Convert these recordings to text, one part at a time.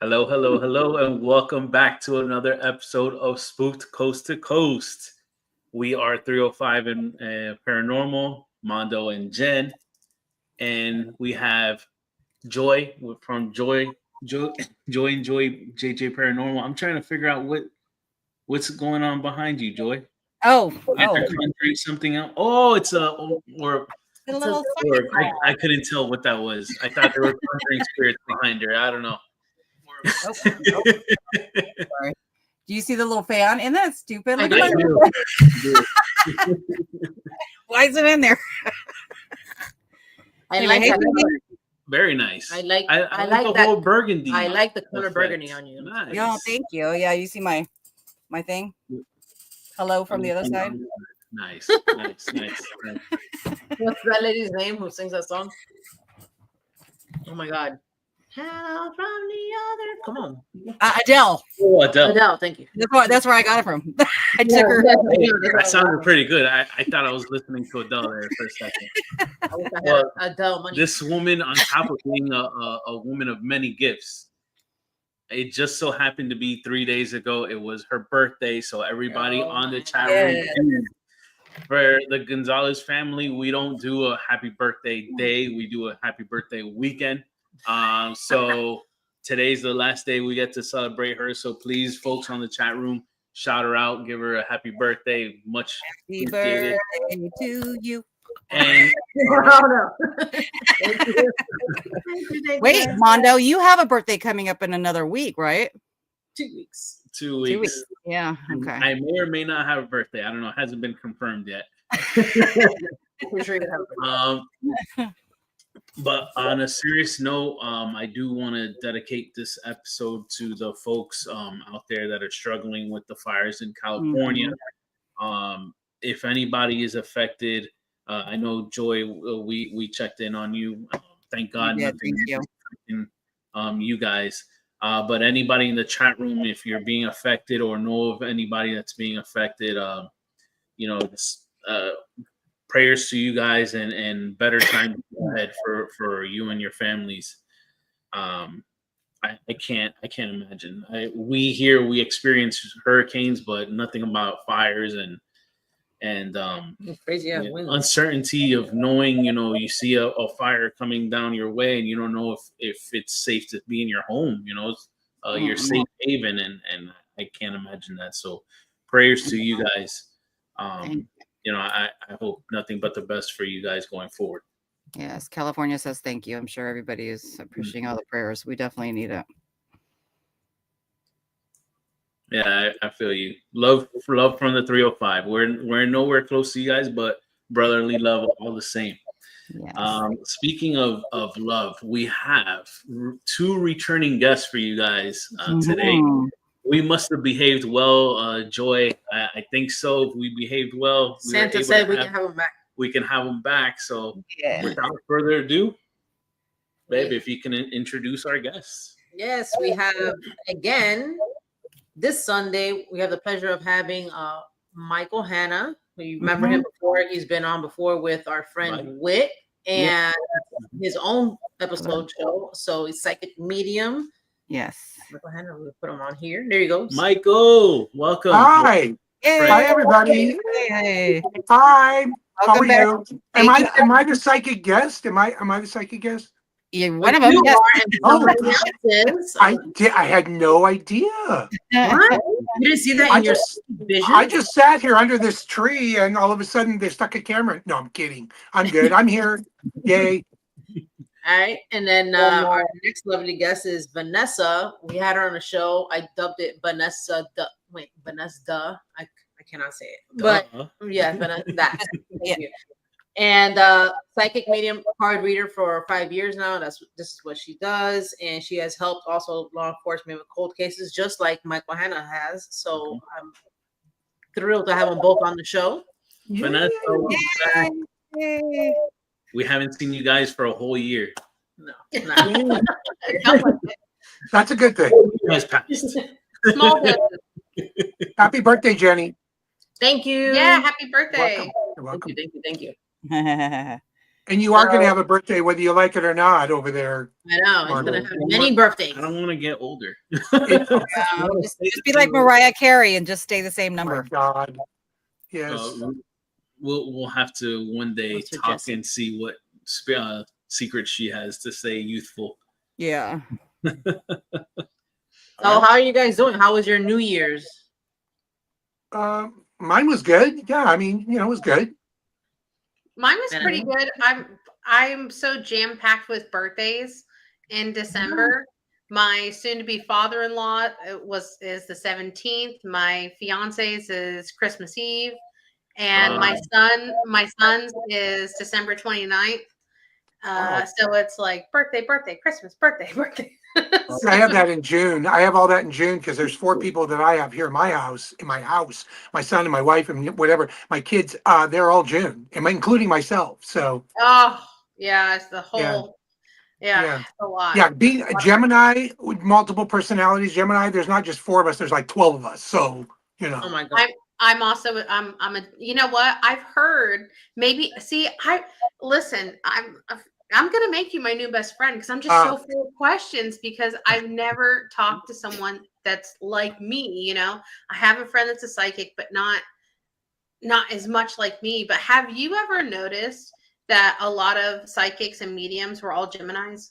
Hello, hello, hello, and welcome back to another episode of Spooked Coast to Coast. We are 305 and Paranormal, Mondo and Jen, and we have Joy from Joy and Joy JJ Paranormal. I'm trying to figure out what's going on behind you, Joy. Oh, You oh, have to conjure something out. Oh, it's a or the It's a little or I couldn't tell what that was. I thought there were conjuring spirits behind her. I don't know. oh, oh, sorry. Do you see the little fan? Isn't that stupid? I Look at do. my. Why is it in there? I Anyway, like hey, that color. Very nice. I like I like the that. whole burgundy. I like the color effect. burgundy on you. Nice. Yo, thank you. Yeah, you see my thing. Hello from the other side. Nice, nice, nice. What's that lady's name who sings that song? Oh my god. Hello from the other. Come on. Adele. Oh, Adele. Adele, thank you. That's where I got it from. I took her. Hey, that sounded pretty good. I thought I was listening to Adele there for a second. I wish I had Well, Adele money. This woman, on top of being a woman of many gifts, it just so happened to be 3 days ago. It was her birthday, so everybody Oh on the my chat God. room. For the Gonzalez family, we don't do a happy birthday day. We do a happy birthday weekend. So today's the last day we get to celebrate her. So please, folks on the chat room, shout her out, give her a happy birthday. Much Happy appreciated. birthday to you. And Oh, no. Wait, Mondo, you have a birthday coming up in another week, right? 2 weeks. 2 weeks. 2 weeks. Yeah. Okay. I may or may not have a birthday. I don't know. It hasn't been confirmed yet. I'm sure you have. But on a serious note, I do want to dedicate this episode to the folks out there that are struggling with the fires in California. If anybody is affected, I know Joy, we checked in on you. Thank God, Yeah, nothing thank is affecting you guys. But anybody in the chat room, if you're being affected or know of anybody that's being affected, just prayers to you guys and better times ahead for you and your families. I can't imagine. We experience hurricanes, but nothing about fires and It's crazy. Yeah. uncertainty of knowing, you see a fire coming down your way and you don't know if it's safe to be in your home, your safe haven, and I can't imagine that. So prayers to you guys. I hope nothing but the best for you guys going forward. Yes, California says thank you. I'm sure everybody is appreciating all the prayers. We definitely need it. Yeah, I feel you. Love from the 305. We're nowhere close to you guys, but brotherly love all the same. Yes. Speaking of love, we have 2 returning guests for you guys today. We must have behaved well, Joy. I think so. If we behaved well, Santa said we can have them back. We can have them back. So Yeah. without further ado, babe, if you can introduce our guests. Yes, we have again this Sunday. We have the pleasure of having Michael Hanna. You remember him before? He's been on before with our friend Whit and his own episode show. So he's psychic medium. Yes. Michael Hanna, we'll put him on here. There you go. Michael, welcome. Hi. Yay. Hi, everybody. Hey. Hi. How are Welcome back. you? Am I the psychic guest? Am I the psychic guest? Yeah, one of them. You Yes. are, and somebody else is. I had no idea. What? You didn't see that in your vision? I just sat here under this tree and all of a sudden they stuck a camera. No, I'm kidding. I'm good. I'm here. Yay. All right, and then our next lovely guest is Vanessa. We had her on the show. I dubbed it Vanessa. Vanessa. I cannot say it, but yeah, Vanessa. That. Thank you. And psychic medium, card reader for 5 years now. This is what she does, and she has helped also law enforcement with cold cases, just like Michael Hanna has. So I'm thrilled to have them both on the show. Vanessa, Yay. we haven't seen you guys for a whole year. No, That's a good thing. You guys passed. small business. Happy birthday, Jenny. Thank you. Yeah, happy birthday. You're welcome. Thank you. All And you are going to have a birthday whether you like it or not over there. I know. He's Margo. gonna have many birthdays. I don't want to get older. It's, oh Just be like Mariah Carey and just stay the same my number. God. Yes. We'll have to one day What's talk suggested? and see what secret she has to stay youthful. Yeah. So how are you guys doing? How was your New Year's? Mine was good. Yeah, I mean, it was good. Mine was Better. pretty good. I'm so jam packed with birthdays in December. My soon-to-be father-in-law is the 17th. My fiance's is Christmas Eve, and my son's is December 29th. So it's like birthday, Christmas, birthday. I have that in June. I have all that in June because there's 4 people that I have here in my house, my son and my wife and whatever. My kids, they're all June, including myself. So Oh, yeah, it's the whole, Yeah. it's a lot. yeah, being a Gemini with multiple personalities, Gemini, there's not just 4 of us, there's like 12 of us. So, Oh my God. I'm also I'm a you know what I've heard maybe see I'm gonna make you my new best friend because I'm just so full of questions because I've never talked to someone that's like me. I have a friend that's a psychic, but not as much like me. But have you ever noticed that a lot of psychics and mediums were all Geminis?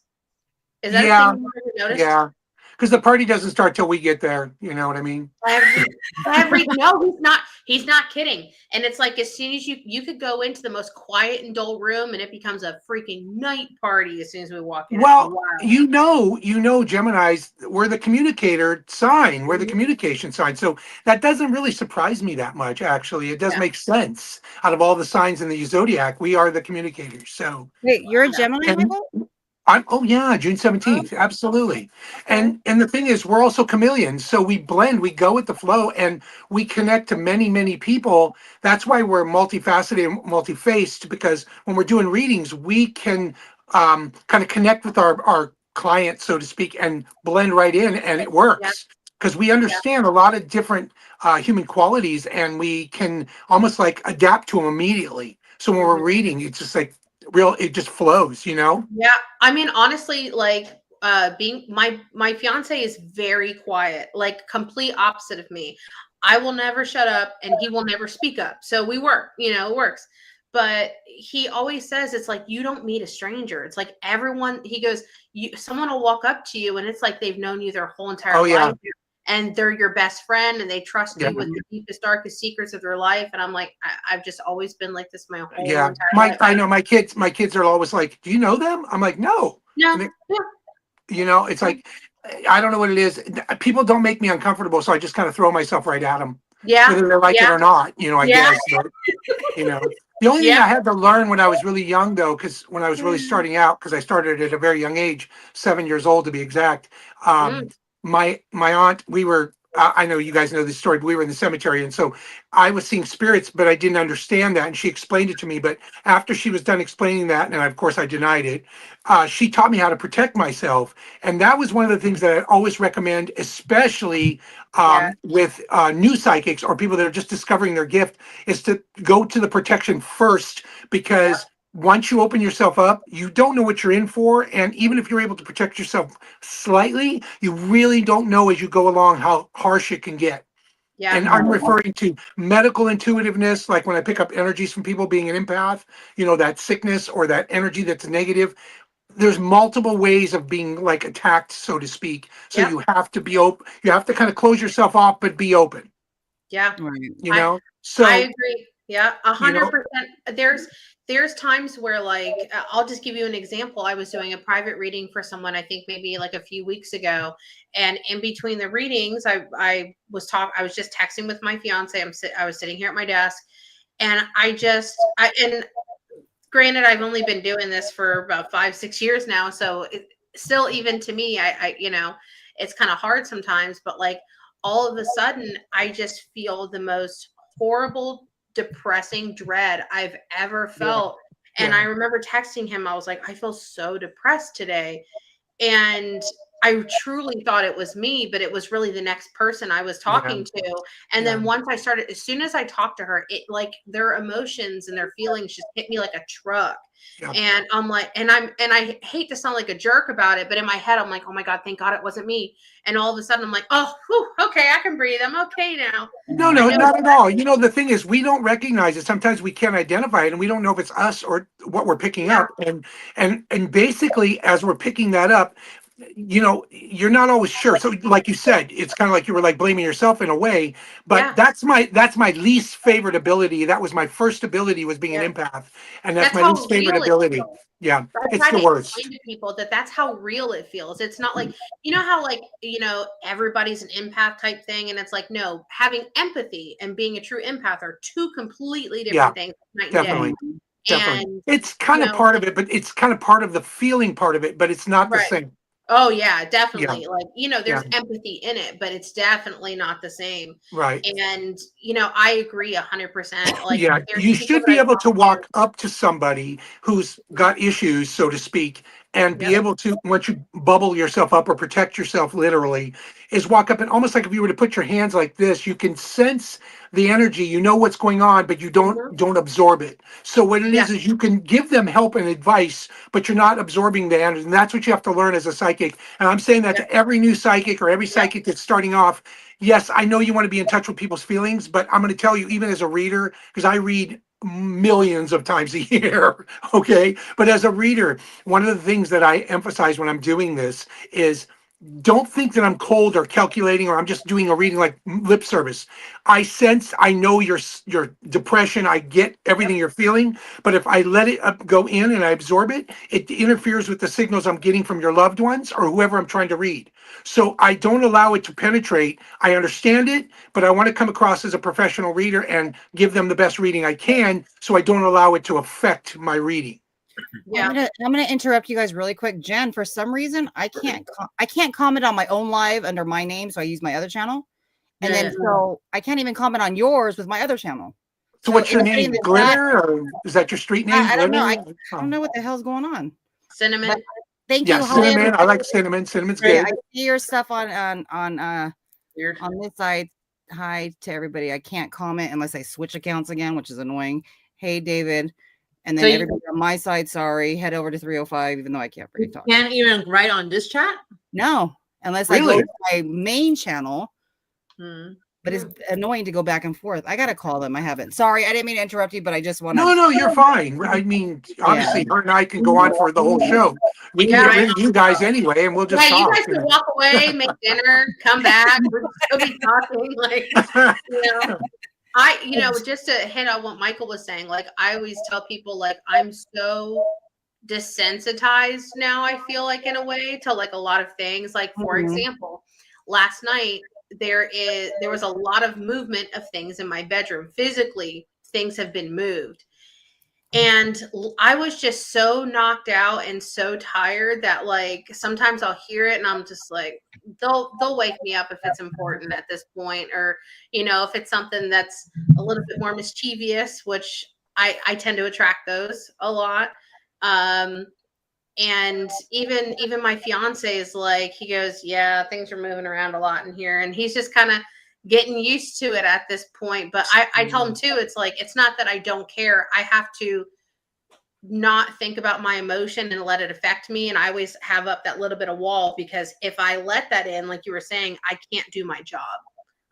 Is that Yeah. a thing you ever noticed? yeah, because the party doesn't start till we get there. You know what I mean? No, he's not kidding. And it's like as soon as you could go into the most quiet and dull room and it becomes a freaking night party as soon as we walk in. Well, Wow. Geminis, we're the communicator sign, we're the communication sign. So that doesn't really surprise me that much, actually. It does make sense. Out of all the signs in the zodiac, we are the communicators. So Wait, you're a Gemini, And- Michael? oh yeah, June 17th. Absolutely. And the thing is, we're also chameleons. So we blend, we go with the flow, and we connect to many, many people. That's why we're multifaceted and multi-faced, because when we're doing readings, we can kind of connect with our clients, so to speak, and blend right in, and it works. Because we understand a lot of different human qualities, and we can almost like adapt to them immediately. So when we're reading, it's just like it just flows, Yeah. I mean, honestly, like being my fiance is very quiet, like complete opposite of me. I will never shut up and he will never speak up. So we work, it works. But he always says it's like you don't meet a stranger. It's like he goes, someone will walk up to you and it's like they've known you their whole entire life. And they're your best friend and they trust you with the deepest, darkest secrets of their life. And I'm like, I've just always been like this my whole entire life. I know my kids are always like, do you know them? I'm like, no. Yeah. It's like, I don't know what it is. People don't make me uncomfortable. So I just kind of throw myself right at them. Yeah. Whether they like it or not, I guess. But, the only thing I had to learn when I was really young, though, because when I was really starting out, because I started at a very young age, 7 years old to be exact. My aunt, we were, I know you guys know this story, but we were in the cemetery. And so I was seeing spirits, but I didn't understand that. And she explained it to me. But after she was done explaining that, and of course I denied it, she taught me how to protect myself. And that was one of the things that I always recommend, especially with new psychics or people that are just discovering their gift, is to go to the protection first, because once you open yourself up, you don't know what you're in for. And even if you're able to protect yourself slightly, you really don't know as you go along how harsh it can get. Yeah. And I'm referring to medical intuitiveness, like when I pick up energies from people being an empath, that sickness or that energy that's negative. There's multiple ways of being like attacked, so to speak. So you have to be open. You have to kind of close yourself off, but be open. Yeah. So I agree. Yeah, 100%. There's times where like I'll just give you an example. I was doing a private reading for someone, I think maybe like a few weeks ago, and in between the readings, I was just texting with my fiance. I was sitting here at my desk, and and granted, I've only been doing this for about 5-6 years now, so still, even to me, I it's kind of hard sometimes. But like all of a sudden, I just feel the most horrible, depressing dread I've ever felt. And I remember texting him. I was like, I feel so depressed today. And I truly thought it was me, but it was really the next person I was talking to. And then once I started, as soon as I talked to her, it like their emotions and their feelings just hit me like a truck. Yeah. And I'm like, and I hate to sound like a jerk about it, but in my head, I'm like, oh my God, thank God it wasn't me. And all of a sudden I'm like, oh, whew, okay, I can breathe. I'm okay now. No, not at all. You know, the thing is, we don't recognize it. Sometimes we can't identify it, and we don't know if it's us or what we're picking up. And basically, as we're picking that up, you know, you're not always sure. So, like you said, it's kind of like you were like blaming yourself in a way. But that's my least favorite ability. That was my first ability, was being an empath, and that's my least favorite ability. Yeah, it's the worst. Explain to people that that's how real it feels. It's not like, you know how like, you know, everybody's an empath type thing, and it's like, no, having empathy and being a true empath are two completely different things. Definitely. And it's kind of part of it, but it's kind of part of the feeling part of it, but it's not the same. Oh yeah, definitely. Like, you know, there's empathy in it, but it's definitely not the same. Right. And, you know, I agree 100%. Like, you should be able to walk up to somebody who's got issues, so to speak, and be able to, once you bubble yourself up or protect yourself literally, is walk up and almost like if you were to put your hands like this, you can sense the energy, you know what's going on, but you don't absorb it. So what it is you can give them help and advice, but you're not absorbing the energy. And that's what you have to learn as a psychic. And I'm saying that to every new psychic or every psychic that's starting off. Yes, I know you want to be in touch with people's feelings, but I'm going to tell you, even as a reader, because I read millions of times a year, okay? But as a reader, one of the things that I emphasize when I'm doing this is, don't think that I'm cold or calculating or I'm just doing a reading like lip service. I sense, I know your depression. I get everything you're feeling, but if I let it go in and I absorb it, it interferes with the signals I'm getting from your loved ones or whoever I'm trying to read. So I don't allow it to penetrate. I understand it, but I want to come across as a professional reader and give them the best reading I can, so I don't allow it to affect my reading. I'm gonna interrupt you guys really quick. Jen, for some reason I can't comment on my own live under my name, so I use my other channel, and then so I can't even comment on yours with my other channel. So what's your name? Glitter, or is that your street name? I don't know. I don't know what the hell's going on. Cinnamon. But thank you. Cinnamon. I like cinnamon. Cinnamon's good. I see your stuff on this side. Hi to everybody. I can't comment unless I switch accounts again, which is annoying. Hey, David. And then everybody on my side, sorry, head over to 305, even though I can't really talk. You can't even write on this chat? No, unless I go to my main channel. But it's annoying to go back and forth. I got to call them. I haven't. Sorry, I didn't mean to interrupt you, but I just want to. No, you're fine. I mean, obviously, her and I can go on for the whole show. We can get rid of you guys anyway, and we'll just talk. You guys can walk away, make dinner, come back. We'll still be talking. Like, you know. Just to hit on what Michael was saying, like I always tell people, like I'm so desensitized now, I feel like in a way to like a lot of things. Like for example, last night there was a lot of movement of things in my bedroom. Physically, things have been moved. And I was just so knocked out and so tired that like sometimes I'll hear it and I'm just like, they'll wake me up if it's important at this point, or if it's something that's a little bit more mischievous, which I tend to attract those a lot. And even my fiance is like, he goes, yeah, things are moving around a lot in here, and he's just kind of getting used to it at this point. But I tell him too, it's like, it's not that I don't care. I have to not think about my emotion and let it affect me. And I always have up that little bit of wall, because if I let that in, like you were saying, I can't do my job.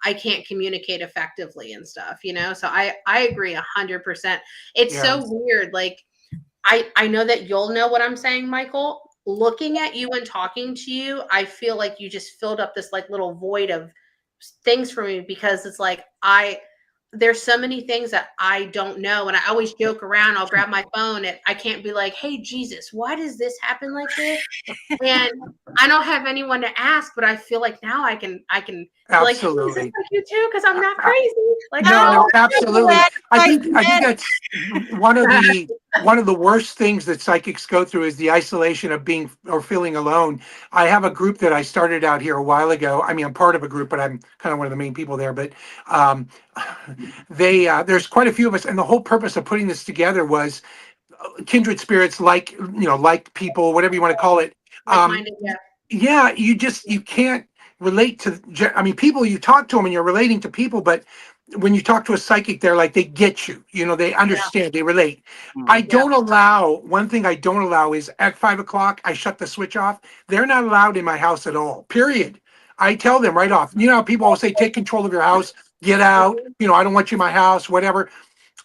I can't communicate effectively and stuff, so I agree 100%. It's so weird. Like I know that you'll know what I'm saying, Michael. Looking at you and talking to you, I feel like you just filled up this like little void of things for me, because it's like there's so many things that I don't know. And I always joke around, I'll grab my phone and I can't be like, hey, Jesus, why does this happen like this? And I don't have anyone to ask, but I feel like now I can absolutely. Like, like you too, because I'm not crazy. Like, no, absolutely. I think that's one of the worst things that psychics go through is the isolation of being or feeling alone. I have a group that I started out here a while ago. I mean, I'm part of a group, but I'm kind of one of the main people there. But there's quite a few of us, and the whole purpose of putting this together was kindred spirits, like people, whatever you want to call it. Yeah, you can't relate to. I mean, people, you talk to them and you're relating to people, but when you talk to a psychic, they're like, they get you. You know, they understand, they relate. I don't allow, one thing I don't allow is at 5 o'clock, I shut the switch off. They're not allowed in my house at all, period. I tell them right off. You know how people always say, take control of your house, get out. You know, I don't want you in my house, whatever.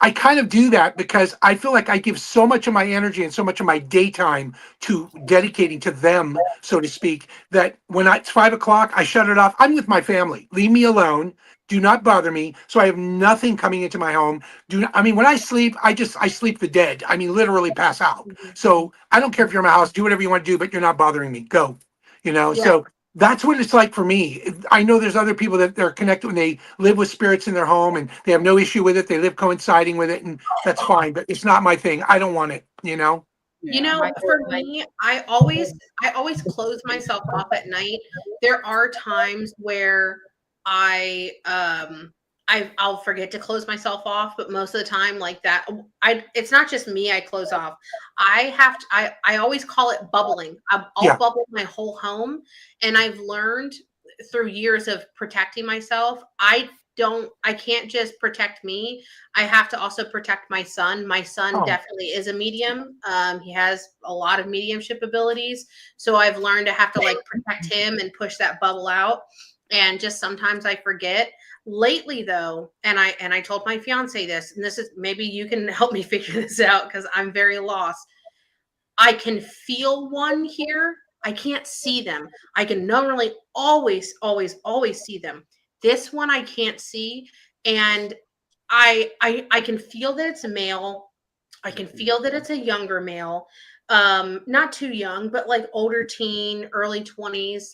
I kind of do that because I feel like I give so much of my energy and so much of my daytime to dedicating to them, so to speak, that when it's 5 o'clock, I shut it off. I'm with my family. Leave me alone. Do not bother me. So I have nothing coming into my home. I mean, when I sleep, I sleep the dead. I mean, literally pass out. So I don't care if you're in my house, do whatever you want to do, but you're not bothering me. Go. You know, so that's what it's like for me. I know there's other people that they're connected when they live with spirits in their home and they have no issue with it. They live coinciding with it, and that's fine. But it's not my thing. I don't want it. You know. You know, for me, I always close myself off at night. There are times where I'll forget to close myself off, but most of the time like that, it's not just me I close off. I always call it bubbling. I'll bubble my whole home, and I've learned through years of protecting myself, I can't just protect me. I have to also protect my son. My son definitely is a medium. He has a lot of mediumship abilities. So I've learned to have to like protect him and push that bubble out. And just sometimes I forget. Lately though, and I told my fiance this, and this is, maybe you can help me figure this out because I'm very lost. I can feel one here. I can't see them. I can normally always see them. This one I can't see, and I can feel that it's a male. I can feel that it's a younger male, not too young, but like older teen, early 20s.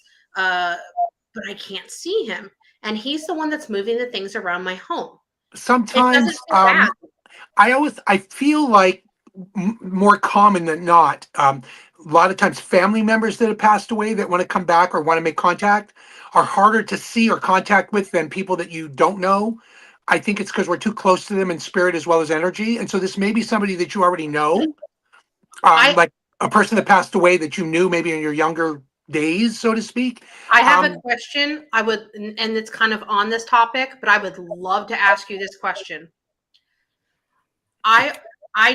But I can't see him, and he's the one that's moving the things around my home. Sometimes I feel like more common than not. A lot of times, family members that have passed away that want to come back or want to make contact are harder to see or contact with than people that you don't know. I think it's because we're too close to them in spirit as well as energy, and so this may be somebody that you already know, like a person that passed away that you knew maybe in your younger days, so to speak. I have a question. I would, and it's kind of on this topic, but I would love to ask you this question. I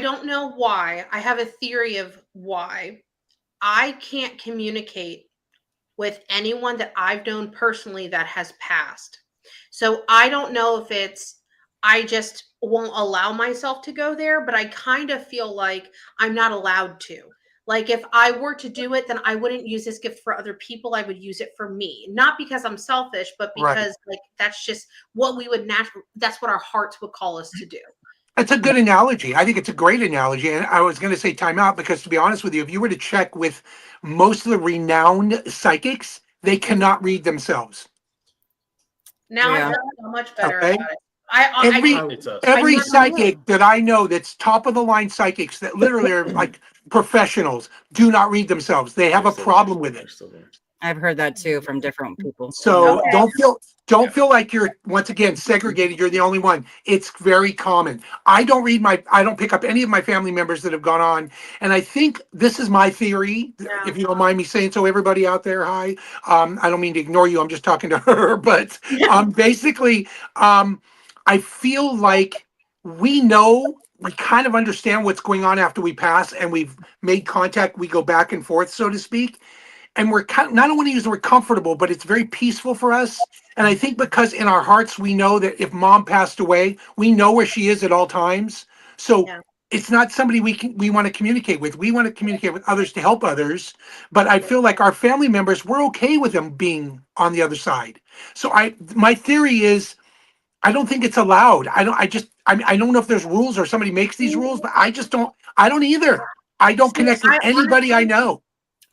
don't know why. I have a theory of why I can't communicate with anyone that I've known personally that has passed. So I don't know if it's, I just won't allow myself to go there, but I kind of feel like I'm not allowed to. Like if I were to do it, then I wouldn't use this gift for other people. I would use it for me, not because I'm selfish, but because like that's just what we would that's what our hearts would call us to do. It's a good analogy. I think it's a great analogy. And I was going to say time out because, to be honest with you, if you were to check with most of the renowned psychics, they cannot read themselves. Now I feel so much better about it. Every psychic that I know that's top of the line psychics that literally are like professionals do not read themselves. They have a problem with it. I've heard that too from different people. So don't feel like you're, once again, segregated. You're the only one. It's very common. I don't pick up any of my family members that have gone on. And I think this is my theory, if you don't mind me saying so, everybody out there, hi. I don't mean to ignore you. I'm just talking to her. But basically, I feel like we kind of understand what's going on after we pass and we've made contact. We go back and forth, so to speak. And we're I don't want to use the word comfortable, but it's very peaceful for us. And I think because in our hearts, we know that if mom passed away, we know where she is at all times. So it's not somebody we want to communicate with. We want to communicate with others to help others. But I feel like our family members, we're okay with them being on the other side. So my theory is, I don't think it's allowed. I don't know if there's rules or somebody makes these rules, but I don't either. I don't connect with anybody I know.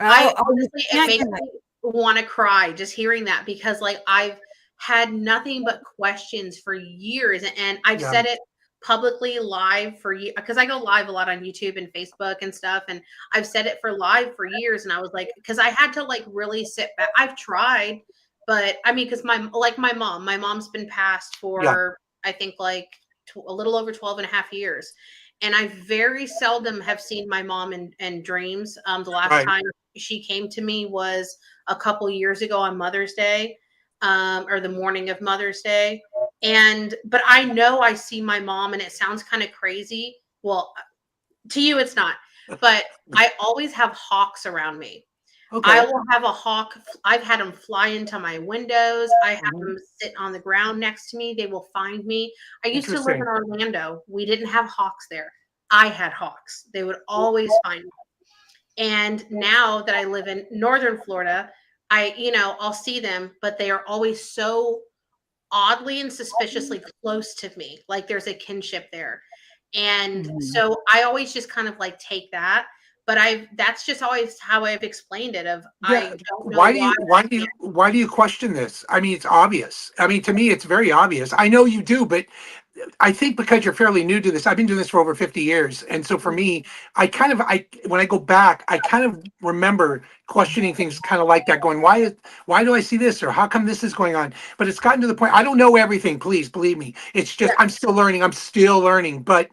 I honestly, it makes me want to cry just hearing that, because like I've had nothing but questions for years, and I've said it publicly live for years, because I go live a lot on YouTube and Facebook and stuff, and I've said it for live for years, and I was like, because I had to like really sit back. I've tried, but I mean, because my mom's been passed for I think like a little over 12 and a half years. And I very seldom have seen my mom in dreams. The last time she came to me was a couple years ago on Mother's Day, or the morning of Mother's Day. But I know I see my mom, and it sounds kind of crazy. Well, to you, it's not, but I always have hawks around me. Okay. I will have a hawk. I've had them fly into my windows. I have them sit on the ground next to me. They will find me. I used to live in Orlando. We didn't have hawks there. I had hawks. They would always find me. And now that I live in northern Florida, I'll see them, but they are always so oddly and suspiciously close to me. Like there's a kinship there. And so I always just kind of like take that. But that's just always how I've explained it. I don't know why do you question this? I mean, it's obvious. I mean, to me, it's very obvious. I know you do, but I think because you're fairly new to this, I've been doing this for over 50 years. And so for me, when I go back, I kind of remember questioning things kind of like that, going, why do I see this? Or how come this is going on? But it's gotten to the point, I don't know everything, please believe me. It's just, I'm still learning. But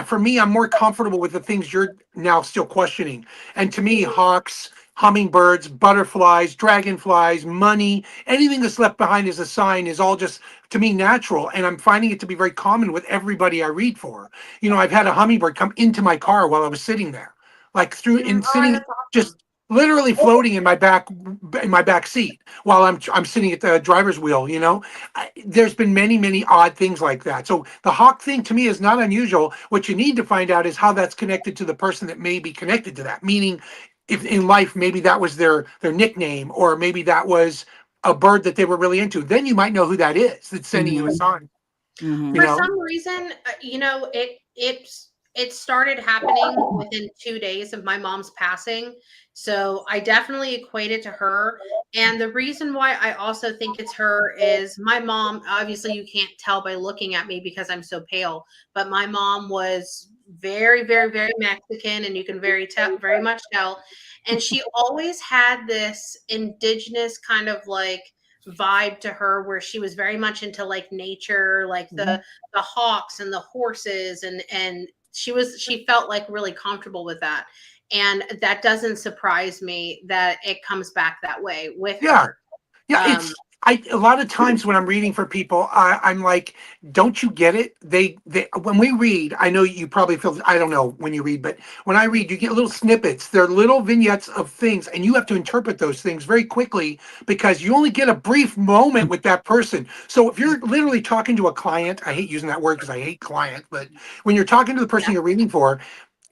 for me, I'm more comfortable with the things you're now still questioning. And to me, hawks, hummingbirds, butterflies, dragonflies, money, anything that's left behind as a sign is all just, to me, natural. And I'm finding it to be very common with everybody I read for. I've had a hummingbird come into my car while I was sitting there, like sitting, just literally floating in my back seat while I'm sitting at the driver's wheel. There's been many odd things like that. So the hawk thing to me is not unusual. What you need to find out is how that's connected to the person that may be connected to that. Meaning, if in life maybe that was their nickname, or maybe that was a bird that they were really into. Then you might know who that is that's sending you a sign. For some reason, it started happening within 2 days of my mom's passing. So I definitely equate it to her. And the reason why I also think it's her is my mom, obviously you can't tell by looking at me because I'm so pale, but my mom was very, very, very Mexican, and you can very much tell. And she always had this indigenous kind of like vibe to her, where she was very much into like nature, like the hawks and the horses, and she felt like really comfortable with that. And that doesn't surprise me that it comes back that way with her. It's a lot of times when I'm reading for people, I'm like, don't you get it? They when we read, I know you probably feel, I don't know when you read, but when I read, you get little snippets. They're little vignettes of things, and you have to interpret those things very quickly because you only get a brief moment with that person. So if you're literally talking to a client, I hate using that word because I hate client, but when you're talking to the person you're reading for,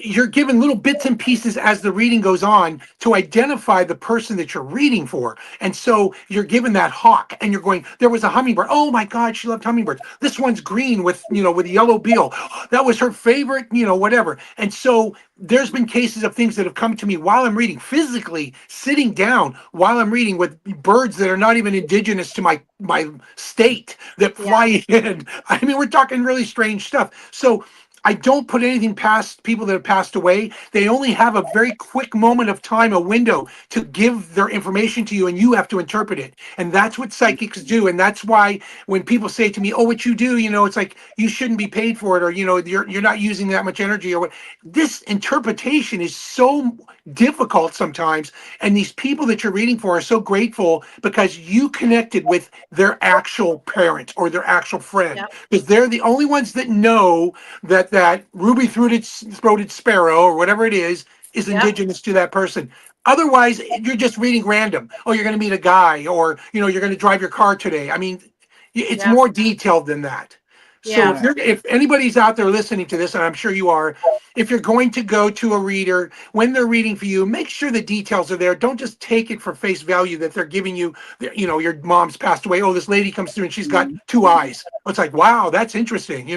you're given little bits and pieces as the reading goes on to identify the person that you're reading for. And so you're given that hawk, and you're going, there was a hummingbird. Oh my God, she loved hummingbirds. This one's green with a yellow bill. That was her favorite, whatever. And so there's been cases of things that have come to me while I'm reading, physically sitting down while I'm reading, with birds that are not even indigenous to my state that fly in. I mean, we're talking really strange stuff. So I don't put anything past people that have passed away. They only have a very quick moment of time, a window to give their information to you, and you have to interpret it. And that's what psychics do. And that's why when people say to me, "Oh, what you do, it's like you shouldn't be paid for it, or you're not using that much energy," or what. This interpretation is so difficult sometimes, and these people that you're reading for are so grateful because you connected with their actual parent or their actual friend, because they're the only ones that know that ruby-throated sparrow or whatever it is indigenous to that person. Otherwise, you're just reading random. Oh, you're going to meet a guy, or you're going to drive your car today. I mean, it's more detailed than that. So if anybody's out there listening to this, and I'm sure you are, if you're going to go to a reader, when they're reading for you, make sure the details are there. Don't just take it for face value that they're giving you, your mom's passed away. Oh, this lady comes through and she's got two eyes. It's like, wow, that's interesting.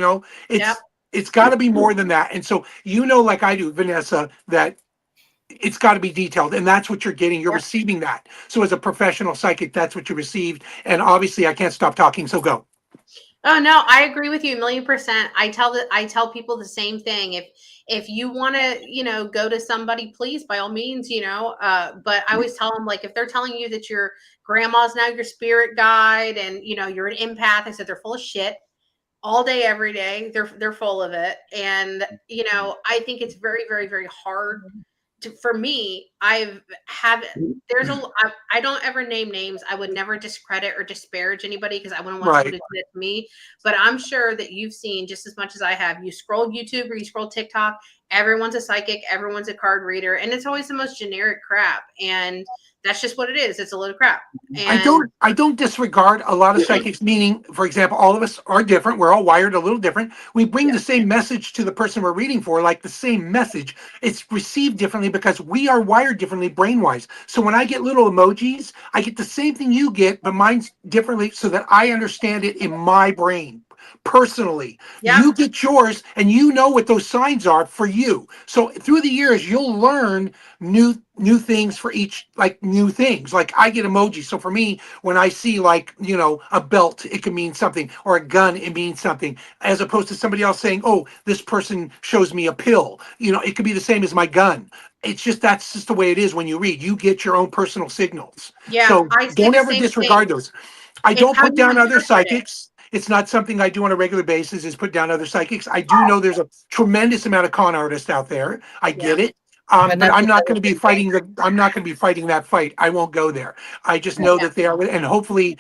It's got to be more than that. And so, like I do, Vanessa, that it's got to be detailed, and that's what you're getting. You're receiving that. So as a professional psychic, that's what you received. And obviously I can't stop talking, so go. Oh no, I agree with you 1,000,000%. I tell people the same thing. If you want to, go to somebody, please, by all means, but I always tell them, like, if they're telling you that your grandma's now your spirit guide and, you're an empath, I said they're full of shit all day, every day. They're full of it. And, I think it's very, very, very hard for me, I don't ever name names. I would never discredit or disparage anybody because I wouldn't want someone to do it to me. But I'm sure that you've seen just as much as I have. You scroll YouTube or you scroll TikTok, everyone's a psychic, everyone's a card reader, and it's always the most generic crap. And that's just what it is. It's a load of crap. And I don't disregard a lot of psychics, meaning, for example, all of us are different. We're all wired a little different. We bring the same message to the person we're reading for, like the same message. It's received differently because we are wired differently brain-wise. So when I get little emojis, I get the same thing you get, but mine's differently so that I understand it in my brain. Personally, you get yours and you know what those signs are for you. So through the years, you'll learn new things for each, like new things. Like I get emojis. So for me, when I see like, you know, a belt, it can mean something, or a gun, it means something, as opposed to somebody else saying, oh, this person shows me a pill. You know, it could be the same as my gun. It's just, that's just the way it is when you read. You get your own personal signals. Yeah, so I see don't the ever same disregard thing. those. I It's don't how put you down other interpret it. psychics. It's not something I do on a regular basis, is put down other psychics. I do know there's a tremendous amount of con artists out there. I get it. But I'm not going to be fighting that fight. I won't go there. I just know that they are, and hopefully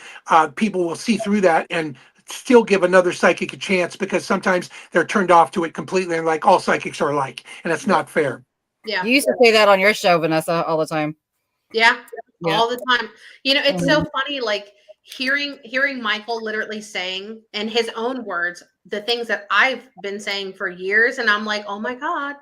people will see through that and still give another psychic a chance, because sometimes they're turned off to it completely and like all psychics are alike, and it's not fair. Yeah. You used to say that on your show, Vanessa, all the time. Yeah, all the time. You know, it's so funny, like hearing Michael literally saying in his own words the things that I've been saying for years, and I'm like, oh my God.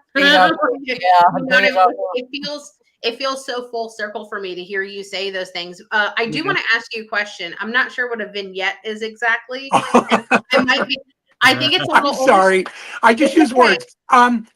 It feels so full circle for me to hear you say those things. I do want to ask you a question. I'm not sure what a vignette is exactly. It might be. I think it's a little. I'm sorry. I just use words.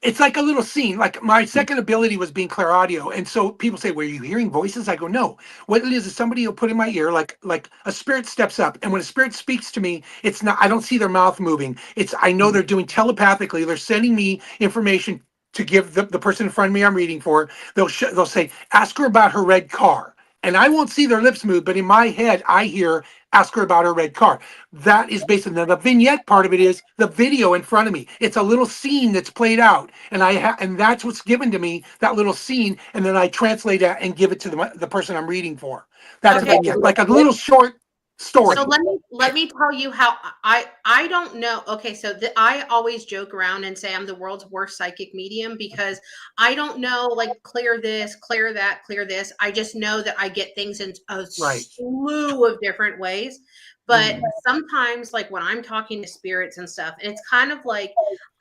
It's like a little scene. Like my second ability was being clairaudio, and so people say, "Were you hearing voices?" I go, "No. What it is somebody will put in my ear, like a spirit steps up, and when a spirit speaks to me, it's not. I don't see their mouth moving. It's I know they're doing telepathically. They're sending me information to give the person in front of me I'm reading for. They'll say, ask her about her red car, and I won't see their lips move, but in my head, I hear, ask her about her red car. That is basically the vignette part of it is the video in front of me. It's a little scene that's played out, and and that's what's given to me, that little scene, and then I translate that and give it to the person I'm reading for. That's a vignette, like a little short story. So let me tell you how I don't know. Okay, so I always joke around and say I'm the world's worst psychic medium because I don't know, like clear this, clear that, clear this. I just know that I get things in a slew of different ways. But sometimes, like when I'm talking to spirits and stuff, and it's kind of like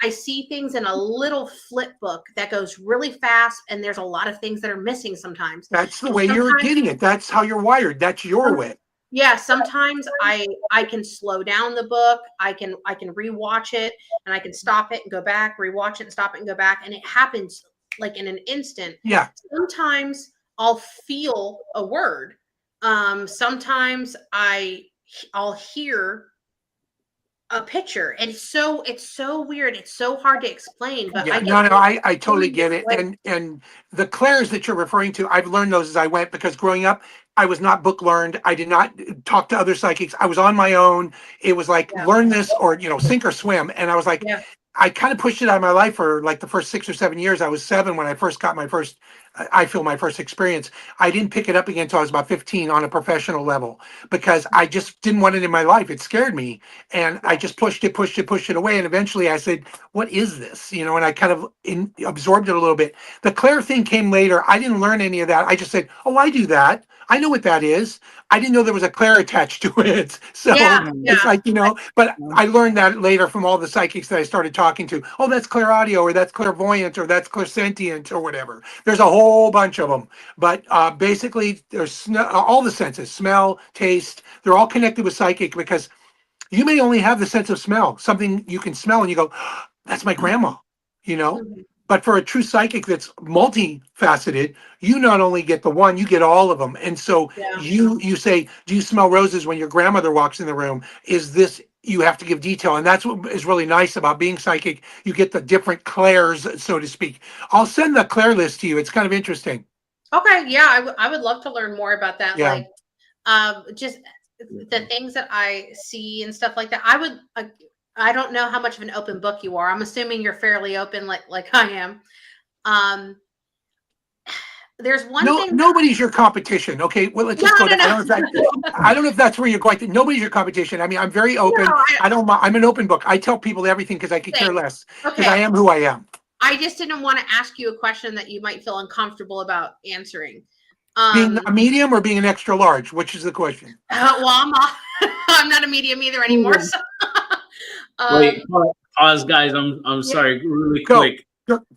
I see things in a little flip book that goes really fast, and there's a lot of things that are missing sometimes. That's the way you're getting it. That's how you're wired. That's your way. Yeah, sometimes I can slow down the book. I can rewatch it, and I can stop it and go back, rewatch it and stop it and go back, and it happens like in an instant. Yeah. Sometimes I'll feel a word. Sometimes I'll hear a picture, and it's so weird. It's so hard to explain, but I totally get it. And the clairs that you're referring to, I've learned those as I went, because growing up, I was not book learned. I did not talk to other psychics. I was on my own. It was like, learn this or, sink or swim. And I was like, I kind of pushed it out of my life for like the first 6 or 7 years. I was 7 when I first got my first experience. I didn't pick it up again until I was about 15 on a professional level, because I just didn't want it in my life. It scared me. And I just pushed it away. And eventually I said, what is this? And I kind of absorbed it a little bit. The clair thing came later. I didn't learn any of that. I just said, oh, I do that. I know what that is. I didn't know there was a clair attached to it. So it's like, but I learned that later from all the psychics that I started talking to. Oh, that's clairaudio, or that's clairvoyant, or that's clairsentient, or whatever. There's a whole bunch of them. But basically, there's all the senses, smell, taste, they're all connected with psychic, because you may only have the sense of smell, something you can smell and you go, oh, that's my grandma, But for a true psychic that's multifaceted, you not only get the one, you get all of them. And so you say, do you smell roses when your grandmother walks in the room? Is this, you have to give detail. And that's what is really nice about being psychic. You get the different clairs, so to speak. I'll send the clair list to you. It's kind of interesting. Okay. Yeah. I would love to learn more about that. Yeah. Like, just the things that I see and stuff like that. I don't know how much of an open book you are. I'm assuming you're fairly open, like I am. there's one No, thing. nobody's your competition. Okay, well, let's just go there. I don't know if that's where you're going. Nobody's your competition. I mean, I'm very open. I don't. I'm an open book. I tell people everything because I could care less. Because I am who I am. I just didn't want to ask you a question that you might feel uncomfortable about answering. Being a medium or being an extra large, which is the question? Well, I'm not a medium either anymore. So. Wait, pause, guys. I'm sorry, really quick.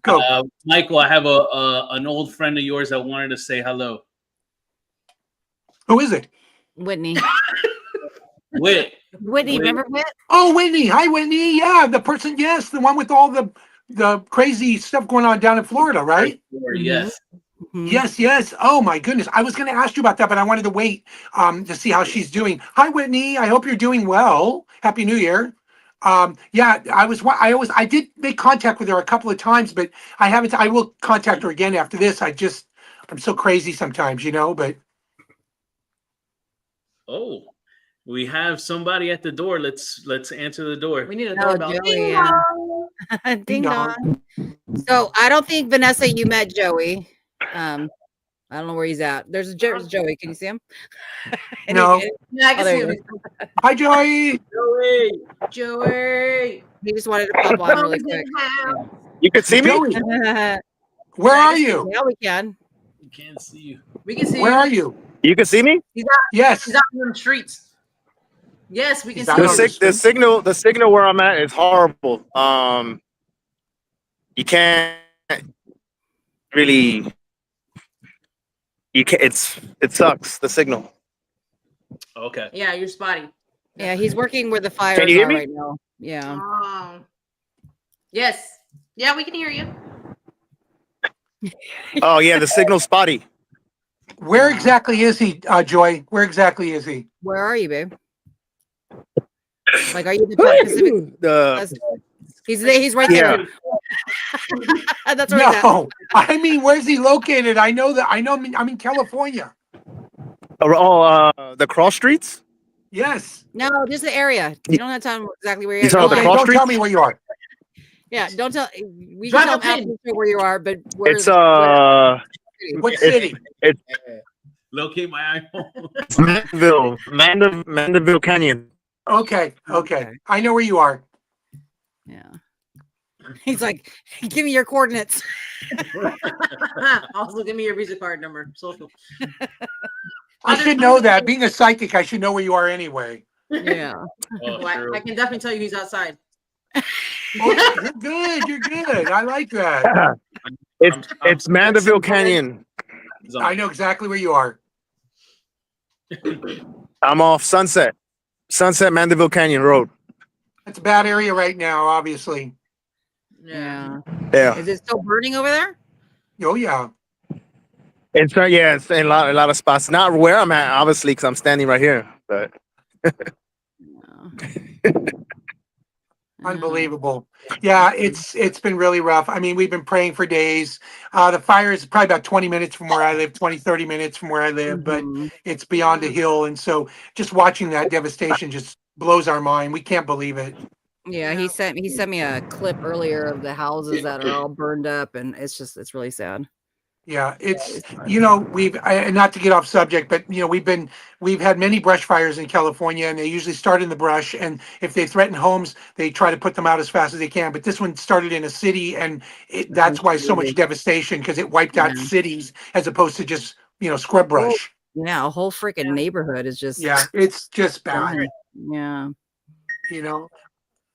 Go. Michael, I have an old friend of yours that wanted to say hello. Who is it? Whitney. Whitney, remember Whit? Oh, Whitney. Hi, Whitney. Yeah, the person. Yes, the one with all the crazy stuff going on down in Florida, right? Yes. Mm-hmm. Yes. Oh my goodness. I was going to ask you about that, but I wanted to wait to see how she's doing. Hi, Whitney. I hope you're doing well. Happy New Year. Yeah, I did make contact with her a couple of times, but I haven't. I will contact her again after this. I'm so crazy sometimes, but. Oh, we have somebody at the door. Let's answer the door. We need a doorbell. Joey, yeah. Ding dong. So I don't think, Vanessa, you met Joey. I don't know where he's at. There's Joey. Can you see him? No. Yeah, I can see him. Hi, Joey. Joey. He just wanted to pop on really quick. You can see me? Joey, where are you? Yeah, we can. We can't see you. We can see Where you. are you? You can see me? Yes. He's out in the streets. Yes, we can see The signal where I'm at is horrible. You can't really. It sucks, the signal. Okay. Yeah, you're spotty. Yeah, he's working where the fires Can you hear are me? right now. Yeah. Oh. Yes. Yeah, we can hear you. Oh yeah, the signal's spotty. Where exactly is he, Joy? Where exactly is he? Where are you, babe? Like, are you in the Pacific? He's right there. That's where he's at. No, I mean, where's he located? I'm in California. The cross streets? Yes. No, just the area. You don't have to tell him exactly where you're talking about the at. cross Don't streets? tell me where you are. Yeah, don't tell. We Drive can a tell pin. him where you are, but It's What city? Locate my iPhone. Mandeville Canyon. Okay. I know where you are. Yeah. He's like, give me your coordinates. Also, give me your Visa card number. Social. I should know that. Being a psychic, I should know where you are anyway. Yeah. Oh, Well, true. I can definitely tell you he's outside. Oh, you're good. I like that. It's Mandeville Canyon. I know exactly where you are. I'm off Sunset Mandeville Canyon Road. It's a bad area right now, obviously. Yeah. Yeah. Is it still burning over there? Oh yeah. It's in a lot of spots. Not where I'm at, obviously, because I'm standing right here. But Unbelievable. Yeah, it's been really rough. I mean, we've been praying for days. The fire is probably about 20 minutes from where I live, 30 minutes from where I live, but it's beyond a hill. And so just watching that devastation just blows our mind. We can't believe it. Yeah, he sent me a clip earlier of the houses that are all burned up, and it's really sad. Yeah, it's not to get off subject, but we've had many brush fires in California, and they usually start in the brush, and if they threaten homes, they try to put them out as fast as they can. But this one started in a city, and that's why so much devastation, because it wiped out cities as opposed to just scrub brush. Yeah, a whole freaking neighborhood is just It's just bad. Yeah,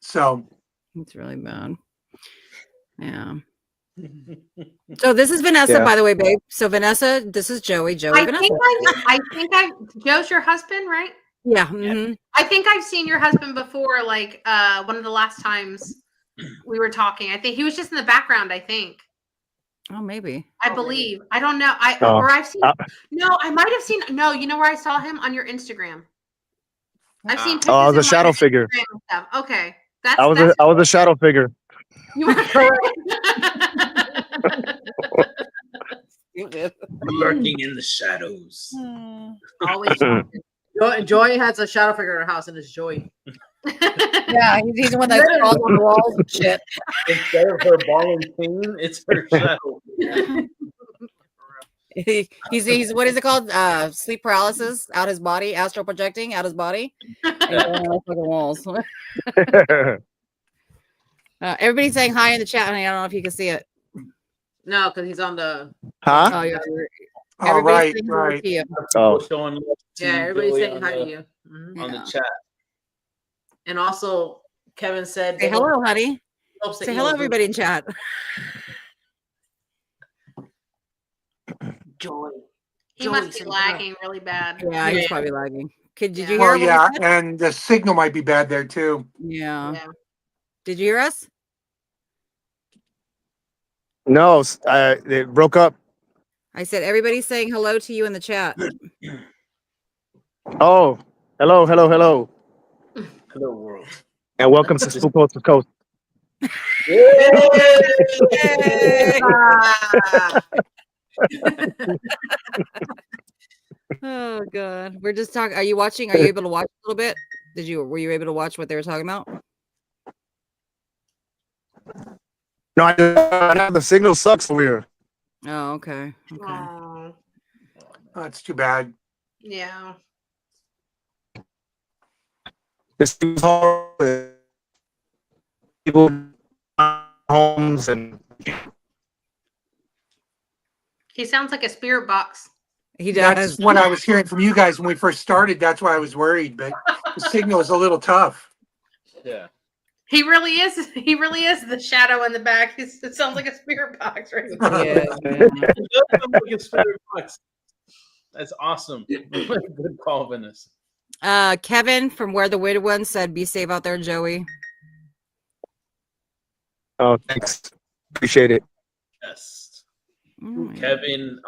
so it's really bad. Yeah. So this is Vanessa, by the way, babe. So Vanessa, this is Joey. Vanessa. I think Joe's your husband, right? Yeah. Mm-hmm. I think I've seen your husband before, like one of the last times we were talking. I think he was just in the background, I think. Oh, maybe. I believe. I don't know. I've seen I might have seen you know where I saw him? On your Instagram. I've seen pictures. I was a shadow figure. Okay. I was a shadow figure. You were lurking in the shadows. Always. Joy has a shadow figure in her house, and it's Joy. Yeah, he's the one that crawls on the walls and shit. Instead of her ball and chain, it's her shadow. He's what is it called? Sleep paralysis, out his body, astral projecting out his body. And going off like walls. Everybody's saying hi in the chat, honey. I don't know if you can see it. No, because he's on the. Huh? Oh, yeah. Oh, right, saying right. hello to you. Oh. Showing love to Yeah, everybody's Joey saying hi to you. on the Yeah. chat. And also, Kevin said, Say hello, honey. hopes that Say he hello, was- everybody in chat. Joy. He Joy, must be say lagging really bad. Yeah, he's probably lagging. Did you hear Well, what we yeah, said? and the signal might be bad there too. Yeah. Yeah. Did you hear us? No, it broke up. I said everybody's saying hello to you in the chat. Oh, hello. Hello, world. And welcome to Spook Coast to Coast. Yay! Ah. Oh god. We're just talking. Are you watching? Are you able to watch a little bit? Were you able to watch what they were talking about? No, the signal sucks over here. Oh, okay. Okay. Aw. That's too bad. Yeah. It's too hard. People homes and He sounds like a spirit box. He That's does. what I was hearing from you guys when we first started. That's why I was worried, but the signal is a little tough. Yeah. He really is. He really is the shadow in the back. It sounds like a spirit box, right? Yeah. It does sound like a spirit box. That's awesome. Good call, Vanessa. Kevin from Where the Weird One said, "Be safe out there, Joey." oh, thanks. Appreciate it. Yes. Oh, yeah. Kevin,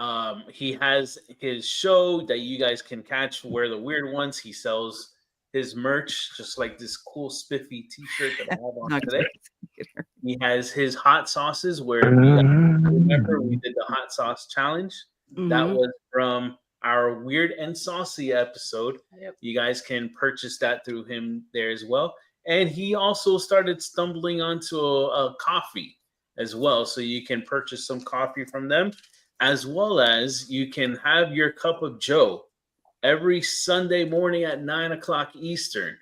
he has his show that you guys can catch, Where the Weird Ones. He sells his merch, just like this cool spiffy t-shirt that I have on Not today. He has his hot sauces where Mm-hmm. remember we did the hot sauce challenge. That Mhm. was from our Weird and Saucy episode. Yep. You guys can purchase that through him there as well. And he also started stumbling onto a coffee as well. So you can purchase some coffee from them, as well as you can have your cup of Joe every Sunday morning at 9 o'clock Eastern.